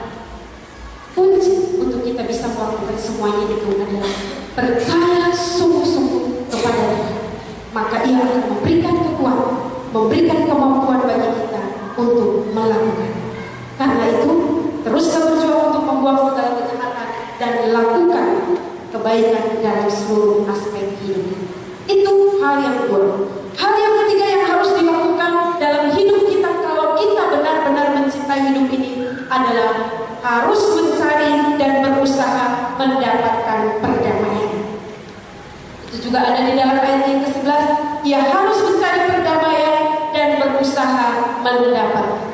Kunci untuk kita bisa melakukan semuanya itu adalah percaya sungguh-sungguh kepada Dia. Maka Ia akan memberikan kekuatan, memberikan kemampuan bagi kita untuk melakukan. Karena itu, teruslah berjuang untuk membuang segala kejahatan dan lakukan kebaikan dalam seluruh aspek hidup. Itu hal yang kedua. Hal yang ketiga yang harus dilakukan dalam hidup kita kalau kita benar-benar mencintai hidup ini adalah harus mencari dan berusaha mendapatkan perdamaian. Itu juga ada di dalam ayat yang ke-11. Ia harus mencari perdamaian dan berusaha mendapatkan.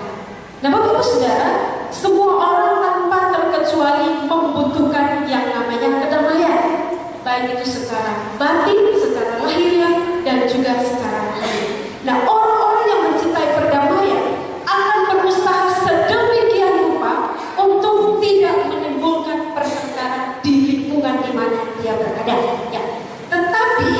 Nah, Bapak Ibu Saudara, semua orang tanpa terkecuali membutuhkan yang namanya kedamaian, baik itu secara batin, secara lahiriah, dan juga secara rohani. Nah, orang-orang yang mencintai perdamaian akan berusaha sedemikian rupa untuk tidak menimbulkan pertengkaran di lingkungan di mana dia berada. Ya. Tetapi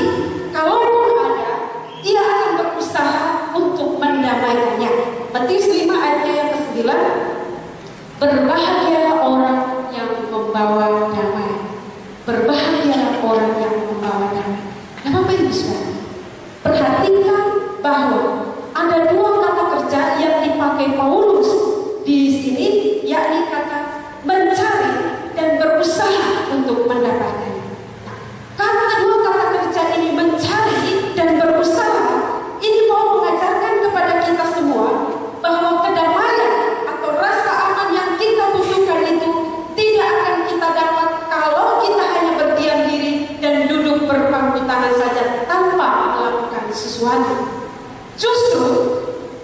kalaupun ada, ia akan berusaha untuk mendamaikannya. Matius 5 ayatnya yang ke-9, berbahagialah orang yang membawa damai. Berbahagialah orang yang membawa damai. Nah, Bapak Ibu Saudara, perhatikan bahwa ada dua kata kerja yang dipakai Paulus di sini, yakni kata mencari dan berusaha untuk mendapatkan. Karena dua kata kerja ini, mencari dan berusaha, ini mau mengajarkan kepada kita semua bahwa kedamaian atau rasa aman yang kita butuhkan itu tidak akan kita dapat kalau kita hanya berdiam diri dan duduk berpangku tangan saja tanpa melakukan sesuatu. Justru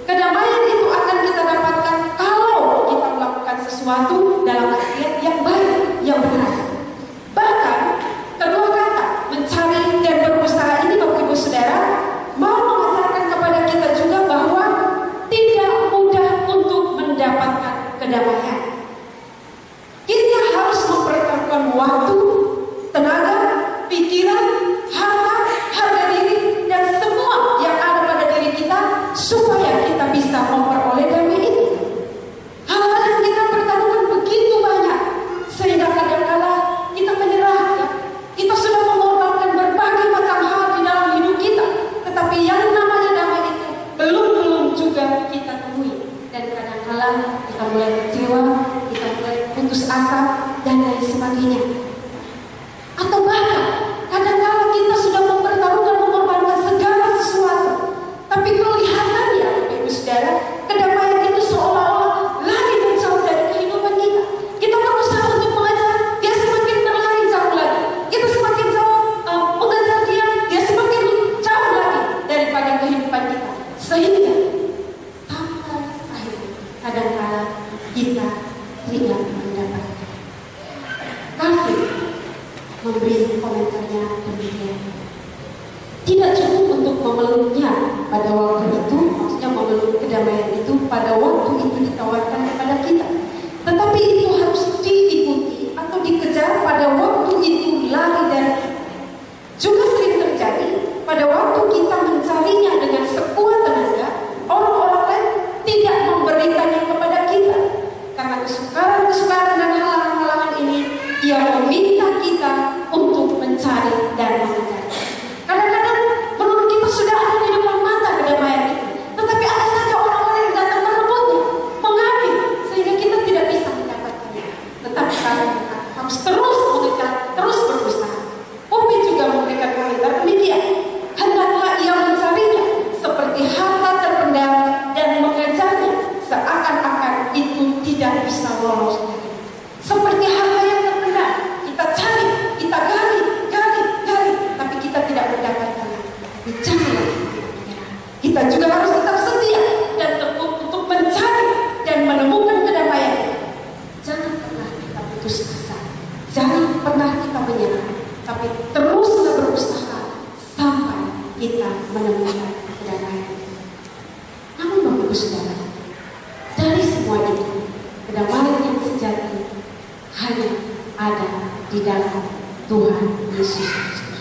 kedamaian itu akan kita dapatkan kalau kita melakukan sesuatu dalam artian yang baik, yang benar. Bahkan kedua kata mencari dan berusaha ini, Bapak Ibu Saudara, mau mengajarkan kepada kita juga bahwa tidak mudah untuk mendapatkan kedamaian. Kita harus mempertaruhkan waktu, tenaga, pikiran, harta, harga diri, dan semua yang ada pada diri kita supaya kita bisa memperoleh damai itu. Hal-hal yang kita pertaruhkan begitu banyak, sehingga kadang-kadang asa, dan lain sebagainya. Atau bahkan kadang-kala kita sudah mempertaruhkan, mengorbankan segala sesuatu, tapi kelihatannya, Ibu Saudara, kedamaian itu seolah-olah lari menjauh dari kehidupan kita. Kita berusaha untuk mengejar, dia semakin berlari jauh lagi. Kita semakin jauh mengejar dia semakin jauh lagi daripada kehidupan kita. Sehingga sampai akhir kadang-kala kita tidak mendapatkan. Kasih memberi komentarnya demikian. Tidak cukup untuk memeluknya pada waktu itu, maksudnya memeluk kedamaian itu pada waktu itu ditawarkan kepada kita, tetapi itu harus diikuti atau dikejar pada waktu itu lari dari kita. Juga sering terjadi pada waktu kita mencarinya dengan sekuat tenaga, orang-orang lain tidak memberikannya kepada kita. Karena kesukaran-kesukaran dan halangan-halangan ini, dia meminta kita untuk mencari dan mengejar. Kadang-kadang menurut kita sudah ada di depan mata kedamaian itu, tetapi ada saja orang-orang yang datang merebutnya, mengambil, sehingga kita tidak bisa mendapatkannya. Tetapi kami harus terus mengejar, terus berusaha. Umi juga memberikan komentar demikian. Hendaklah ia mencarinya seperti harta terpendam dan mengejarnya seakan-akan itu tidak bisa lolos dari. Seperti harta yang terpendam, kita cari, kita gali, tapi kita tidak mendapatkannya. Janganlah kita juga harus tetap setia dan tekun untuk mencari dan menemukan kedamaian. Jangan pernah kita putus asa, jangan pernah kita menyerah, tapi teruslah berusaha sampai kita menemukan kedamaian. Namun Bapak Saudara, dari semua itu, kedamaian yang sejati hanya ada di dalam Tuhan Yesus Kristus.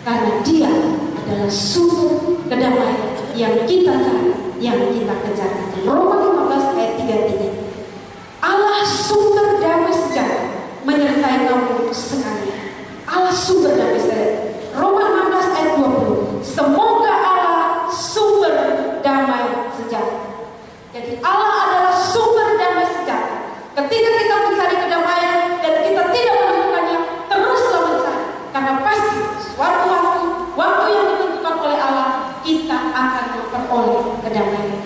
Karena Dia adalah sumber kedamaian yang kita cari, yang kita kejar. Roma 15 ayat 33. Allah sumber damai sejati menyertai kamu sekalian. Allah sumber damai sejati. Roma 16 ayat 20. Semoga Allah sumber damai sejati. Jadi Allah adalah sumber damai sejati. Ketika kita mencari kedamaian dan kita tidak menemukannya, teruslah mencari. Karena pasti suatu waktu yang ditentukan oleh Allah, kita akan memperoleh kedamaian.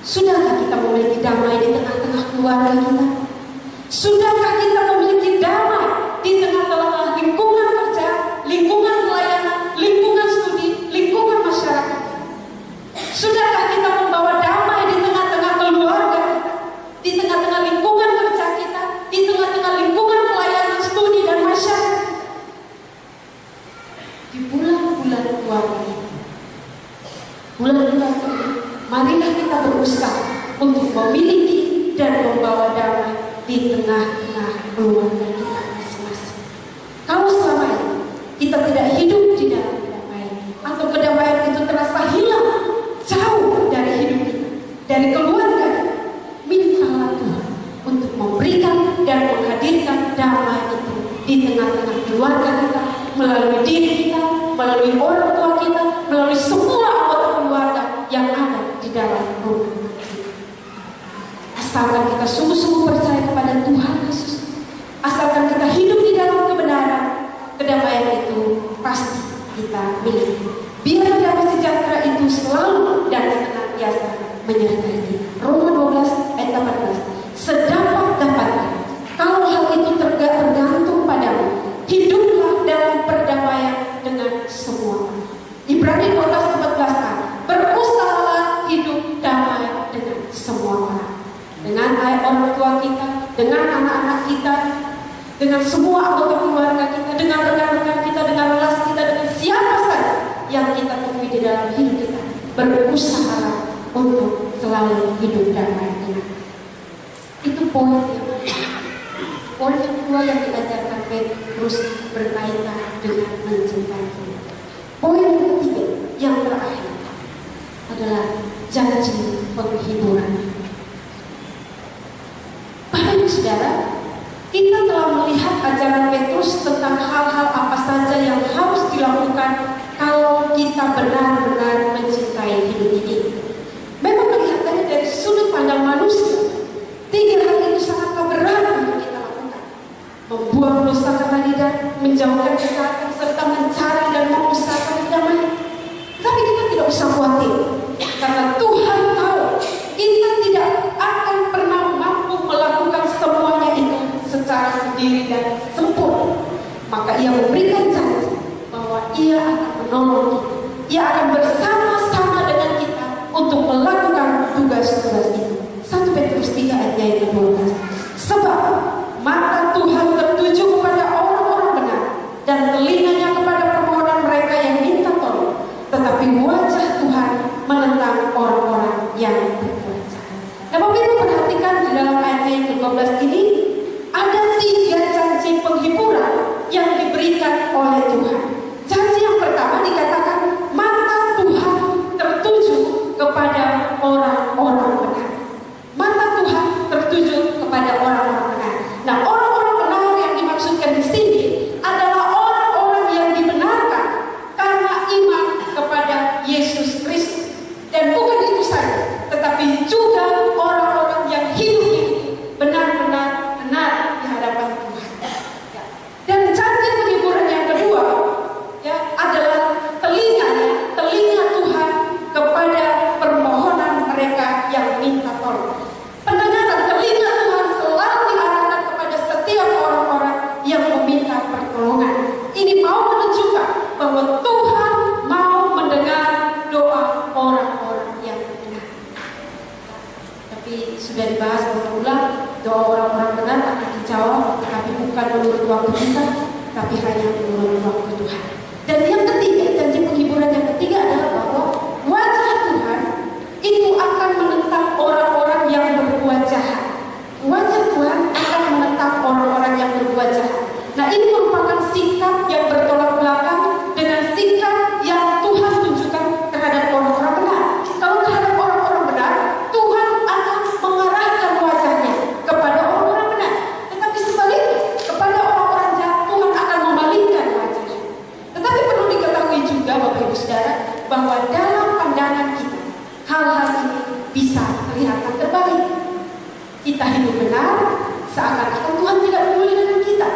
Sudahkah kita memiliki damai di tengah-tengah keluarga kita? Sudahkah kita memiliki damai di tengah-tengah lingkungan kerja, lingkungan pelayanan, lingkungan studi, lingkungan masyarakat? Sudahkah kita membawa damai di tengah-tengah keluarga kita, di tengah-tengah lingkungan kerja kita, di tengah-tengah lingkungan pelayanan, studi, dan masyarakat? Di bulan-bulan keluarga ini, bulan-bulan ini, marilah kita berusaha untuk memiliki dan membawa damai di tengah-tengah keluarga kita masing-masing. Kalau selama ini kita tidak hidup di dalam kedamaian, atau kedamaian itu terasa hilang jauh dari hidup kita, dari keluarga kita, mintalah Tuhan untuk memberikan dan menghadirkan damai itu di tengah-tengah keluarga kita, melalui diri kita, melalui orang tua kita, melalui semua anggota keluarga yang ada di dalam rumah kita. Asalkan kita sungguh-sungguh percaya kepada Tuhan Yesus, asalkan kita hidup di dalam kebenaran, kedamaian itu pasti kita miliki. Biar damai sejahtera itu selalu dan senantiasa menyertai kita. Roma 12 ayat 18. Sedapat-dapatnya, kalau hal itu tergantung padamu, hiduplah dalam perdamaian dengan semua orang. Ibrani 12:14. Berusahalah hidup damai dengan semua orang. Dengan orang tua kita, dengan anak-anak kita, dengan semua anggota keluarga kita, dengan rekan-rekan kita, dengan relasi kita, dengan siapa saja yang kita temui di dalam hidup kita. Berusahalah untuk selalu hidup damai dengan. Itu poin yang poin yang kedua yang diajarkan Petrus berkaitan dengan mencintai kita. Poin yang ketiga yang terakhir adalah janji penghiburan. Bapak Ibu Saudara, kita telah melihat ajaran Petrus tentang hal-hal apa saja yang harus dilakukan kalau kita benar-benar mencintai hidup ini. Memang kelihatannya dari sudut pandang manusia, 3 hal itu sangatlah berat untuk kita menjauhkan kejahatan serta mencari dan mengusahakan damai. Tapi kita tidak usah khawatir, karena Tuhan tahu kita tidak akan pernah mampu melakukan semuanya itu secara sendiri dan sempurna. Maka Ia memberikan janji bahwa Ia akan menolong kita. Ia akan bersama-sama dengan kita untuk melakukan tugas-tugas itu. 1 Petrus 3 ayat yang ke-12. Sebab mata Tuhan tertuju kepada orang-orang benar dan telinganya kepada permohonan mereka yang minta tolong. Tetapi wajah Tuhan menentang orang-orang yang berbuat jahat. Nah, Bapak Ibu perhatikan di dalam ayat yang ke-12 ini ada 3 janji penghiburan yang diberikan oleh Tuhan. Janji yang pertama dikatakan mata Tuhan tertuju kepada orang-orang benar. Mata Tuhan tertuju kepada orang-orang benar. Nah, orang-orang benar yang dimaksudkan di sini adalah orang-orang yang dibenarkan karena iman kepada Yesus Kristus. Dan bukan itu saja, tetapi juga orang-orang yang hidup benar-benar benar di hadapan Tuhan. Dan janji penghiburan yang kedua adalah telinga Tuhan kepada permohonan mereka yang minta tolong. Pendengaran telinga Tuhan selalu diarahkan kepada setiap orang-orang yang meminta pertolongan. Ini mau menunjukkan bahwa Tuhan mau mendengar doa orang-orang yang benar. Tapi sudah dibahas berulang, doa orang-orang benar akan dijawab, tapi bukan menurut waktu kita, tapi hanya menurut waktu Tuhan. Dan yang ketiga, janji penghiburan yang ketiga adalah bahwa wajah Tuhan itu akan menentang orang-orang yang berbuat jahat. Wajah Tuhan akan menentang orang-orang yang berbuat jahat. Nah, ini merupakan sikap yang bertolak belakang dengan sikap yang Tuhan tunjukkan terhadap orang-orang benar. Kalau terhadap orang-orang benar, Tuhan akan mengarahkan wajahnya kepada orang-orang benar. Tetapi sebaliknya, kepada orang-orang jahat, Tuhan akan memalingkan wajahnya. Tetapi perlu diketahui juga, Bapak Ibu Saudara, bahwa dalam pandangan kita, hal-hal ini bisa kelihatan terbalik. Kita hidup benar, seakan-akan Tuhan tidak peduli dengan kita.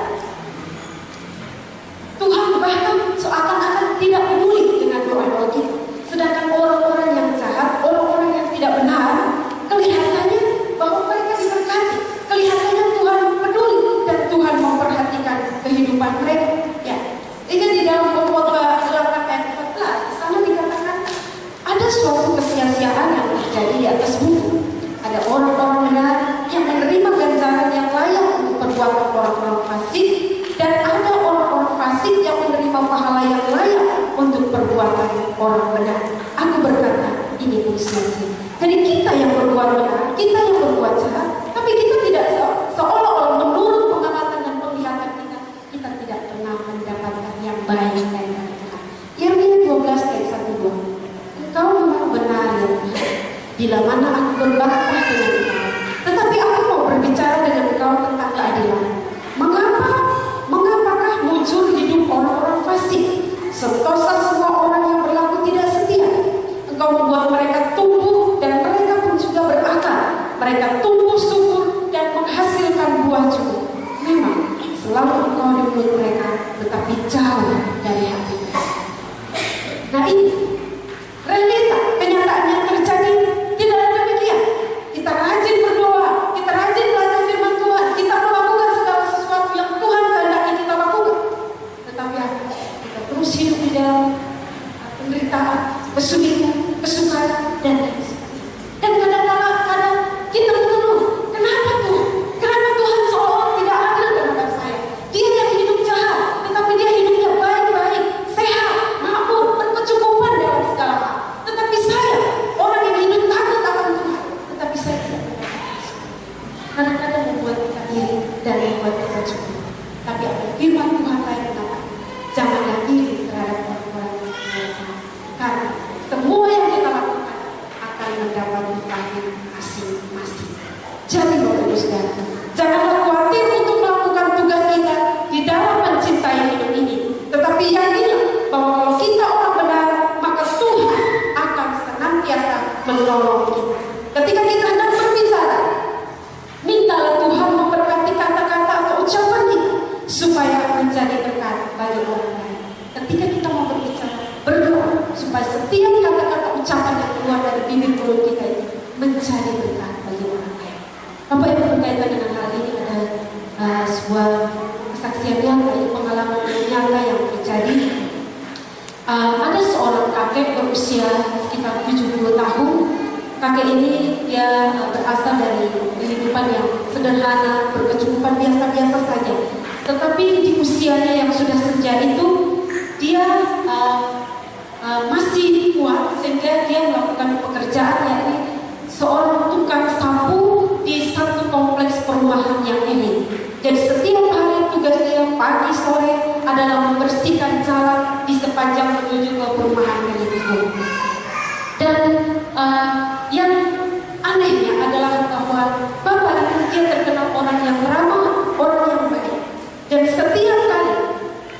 Tuhan bahkan seakan-akan tidak peduli dengan doa-doa kita. Sedangkan orang-orang yang jahat, orang-orang yang tidak benar, kelihatannya bahwa mereka diberkati. Kelihatannya Tuhan peduli dan Tuhan memperhatikan kehidupan mereka. Ya, ingat di dalam Pengkhotbah 8 ayat 14, sana dikatakan ada suatu kesia-siaan yang terjadi di atas bumi. Ada orang-orang benar yang menerima ganjaran yang layak untuk perbuatan orang-orang fasik, dan ada orang-orang fasik yang menerima pahala yang layak untuk perbuatan orang benar. Aku berkata, ini pun sia-sia. Jadi kita yang berbuat benar, kita yang berbuat jahat, tapi kita tidak seolah-olah menurut pengamatan dan penglihatan kita tidak pernah mendapatkan yang baik dari Tuhan. Yeremia 12 ayat 1-2. Engkau memang benar ya Tuhan, bila mana aku berbantah dengan engkau, tetapi aku mau berbicara dengan engkau tentang keadilan. Mengapakah muncul hidup orang-orang fasik, sentosa semua orang yang berlaku tidak setia? Engkau membuat mereka tumbuh dan mereka pun juga berakal. Mereka tumbuh subur dan menghasilkan buah juga. Memang selalu engkau di mulut mereka, tetapi jauh dari hati. Nah, ini realita, kenyataan yang terjadi tidak demikian. Kita rajin berdoa, kita rajin belajar firman Tuhan, kita melakukan segala sesuatu yang Tuhan kehendaki kita lakukan. Tetapi kita terus hidup di dalam penderitaan, kesulitan, kesukaran, dan kadang-kadang kita mengeluh, kenapa Tuhan? Kenapa Tuhan seolah tidak adil terhadap saya? Dia yang hidup jahat, tetapi dia hidupnya baik-baik, sehat, makmur, berkecukupan dalam segala hal. Tetapi saya, orang yang hidup takut akan Tuhan, tetapi saya tidak mendapatkan. Kadang-kadang membuat kita iri dan membuat kita cukup. Tapi apa firman Tuhan lain mengatakan, janganlah iri terhadap orang-orang yang berbuat jahat, karena semua yang kita lakukan akan mendapat upahnya masing-masing. Jadi Bapak Ibu Saudara, janganlah khawatir untuk melakukan tugas kita di dalam mencintai hidup ini. Tetapi yakinlah bahwa kalau kita orang benar, maka Tuhan akan senantiasa menolong kita. Ketika kita hendak berbicara, mintalah Tuhan memberkati kata-kata atau ucapan kita supaya menjadi berkat bagi orang lain. Ketika kita mau berbicara, berdoa supaya setiap kata-kata ucapan yang keluar dari bibir mulut kita itu menjadi berkat bagi orang lain. Bapak Ibu, berkaitan dengan hal ini ada sebuah kesaksian yang dari pengalaman nyata yang terjadi. Ada seorang kakek berusia sekitar 70 tahun. Kakek ini dia berasal dari kehidupan yang sederhana, berkecukupan biasa-biasa saja. Tetapi di usianya yang sudah senja itu, dia masih kuat sehingga dia melakukan pekerjaan yakni seorang tukang sapu di satu kompleks perumahan yang ini. Jadi setiap hari tugasnya pagi sore adalah membersihkan jalan di sepanjang menuju ke perumahan itu. Dan yang anehnya adalah bahwa bapak itu dia terkenal orang yang ramah, orang yang baik. Dan setiap kali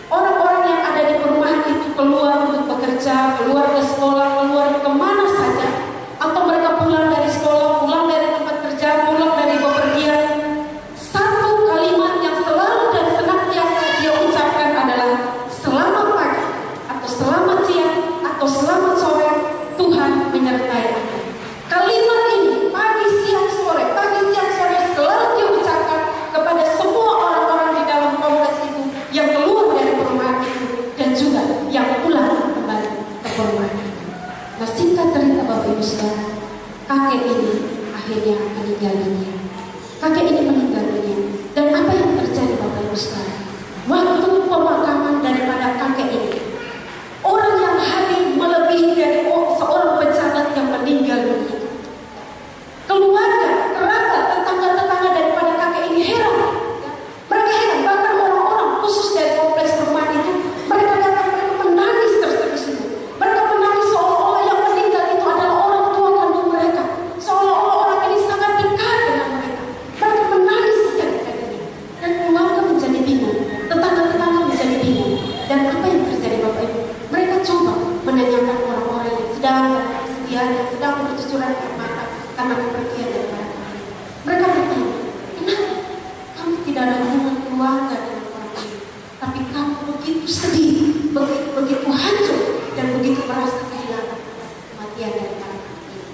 orang-orang yang ada di perumahan itu keluar untuk bekerja, keluar ke sekolah, keluar kemana saja, atau mereka pulang dari sekolah, pulang dari tempat kerja, pulang dari bepergian, satu kalimat yang selalu dan senantiasa dia ucapkan adalah selamat pagi, atau selamat siang, atau selamat sore, Tuhan menyertai Anda. Kalimat ini pagi siang sore selalu dia ucapkan kepada semua orang-orang di dalam kompleks itu yang keluar dari perumahan itu dan juga yang pulang kembali ke perumahan itu. Nah, singkat cerita Bapak Ibu Saudara, kakek ini akhirnya meninggal dunia. Kakek ini meninggal dunia. Dan apa yang terjadi Bapak Ibu Saudara? Waktu pemakaman daripada kakek ini, orang yang hadir melebihi dari seorang pejabat yang meninggal dunia. Keluarga, kerabat, tetangga-tetangga daripada kakek ini heran. Mereka heran, bahkan orang-orang khusus dari kompleks perumahan itu, mereka datang, mereka menangis terseduh-seduh. Mereka menangis seolah-olah yang meninggal itu adalah orang tua kandung mereka. Seolah-olah orang ini sangat dekat dengan mereka. Mereka menangis sejadi-jadinya. Dan keluarga menjadi bingung, tetangga-tetangga menjadi bingung. Dan apa yang terjadi Bapak Ibu? Mereka coba menanyakan orang-orang yang sedang kesedihan, yang sedang bercucuran air mata karena kepergian daripada kami. Mereka bertanya, kenapa kamu tidak ada hubungan keluarga dengan orang ini, tapi kamu begitu sedih, begitu hancur, dan begitu merasa kehilangan kematian daripada kami ini.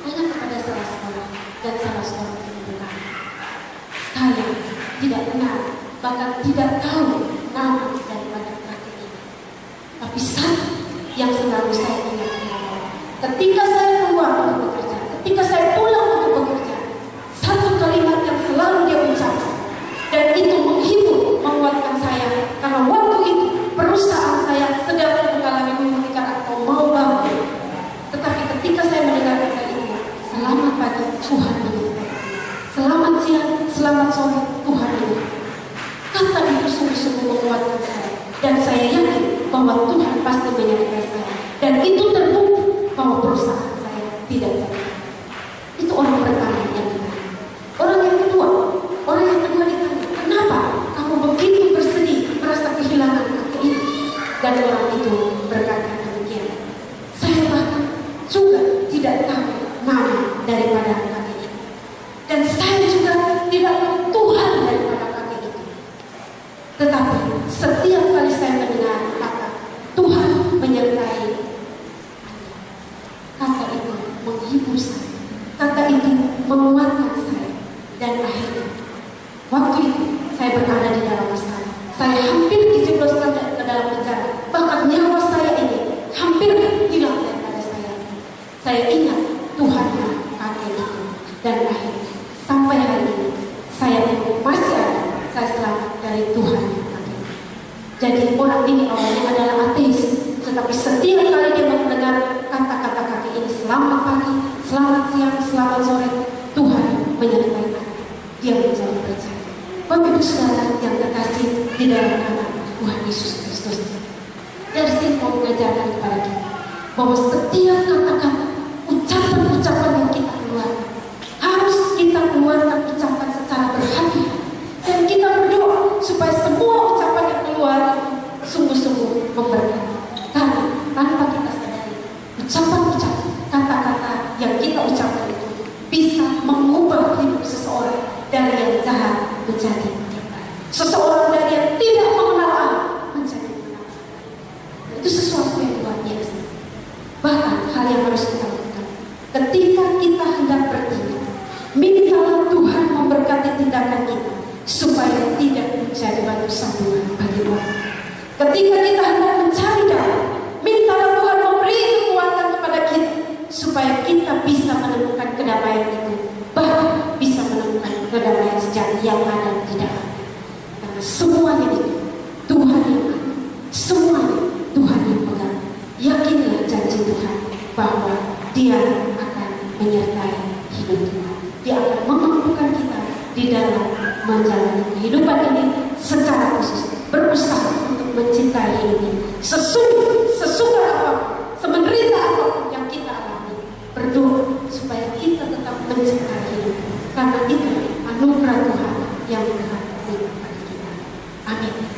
Tanya kepada salah seorang dan salah seorang yang berkata, saya tidak kenal, bahkan tidak tahu nama daripada kakek ini. Tapi satu yang selalu saya ingat adalah ketika saya keluar untuk bekerja, ketika saya pulang untuk bekerja, satu kalimat yang selalu dia ucapkan, dan itu menghibur, menguatkan saya, karena waktu itu perusahaan saya sedang mengalami memulihkan atau mau bangkrut. Tetapi ketika saya mendengarkan kali ini, selamat pagi, Tuhan menyertai. Selamat siang, selamat sore, Tuhan menyertai. Kata itu sungguh-sungguh menguatkan saya, dan saya yakin bahwa Tuhan pasti menyertai saya, dan itu terbukti bahwa perusahaan saya tidak jatuh. Itu orang pertama yang ditanya. Orang yang kedua ditanya, kenapa kamu begitu bersedih merasa kehilangan kakek ini? Dan orang itu berkata demikian, saya bahkan juga tidak tahu nama daripada kakek ini, dan saya juga tidak tahu Tuhan daripada kakek itu. Tetapi setiap kali saya mendengar kata Tuhan menyertai, kata itu menghibur saya, kata itu menguatkan saya. Dan akhirnya waktu itu saya berada di dalam masalah. Saya hampir dijebloskan ke dalam penjara. Bahkan nyawa saya ini hampir hilang daripada saya. Saya ingat Tuhan kakek itu. Dan akhirnya sampai hari ini saya masih ada. Saya selamat dari Tuhan kakek. Jadi orang ini awalnya adalah ateis, tetapi setiap kali dia mendengar kata-kata kakek ini, selamat pagi, selamat siang, selamat sore, Tuhan menyertai kita. Dia menjadi percaya. Bapak Ibu Saudara yang terkasih di dalam nama Tuhan Yesus Kristus, dari sini mau mengajarkan kepada kita bahwa setiap kata-kata, ucapan-ucapan yang kita keluarkan, harus kita keluarkan ucapan secara berhati-hati, dan kita berdoa supaya semua ucapan yang keluar sungguh-sungguh memberkati. Karena tanpa kita sadari, ucapan-ucapan, kata-kata yang kita ucapkan itu bisa mengubah hidup seseorang dari yang jahat menjadi yang baik. Seseorang dari yang tidak mengenal Allah supaya tidak menjadi batu sandungan bagi orang. Ketika kita hendak mencari damai, mintalah Tuhan memberi kekuatan kepada kita supaya kita bisa menemukan kedamaian itu, bahkan bisa menemukan kedamaian sejati yang ada di dalam. Karena semuanya itu Tuhan yang ada, semuanya Tuhan yang pegang. Yakinlah janji Tuhan bahwa Dia akan menyertai hidup kita. Dia akan memampukan kita di dalam menjalani kehidupan ini secara khusus, berusaha untuk mencintai ini sesuka apapun, semenderita apapun yang kita alami, berdoa supaya kita tetap mencintai hidup, karena itu anugerah Tuhan yang Tuhan berikan kepada kita. Amin.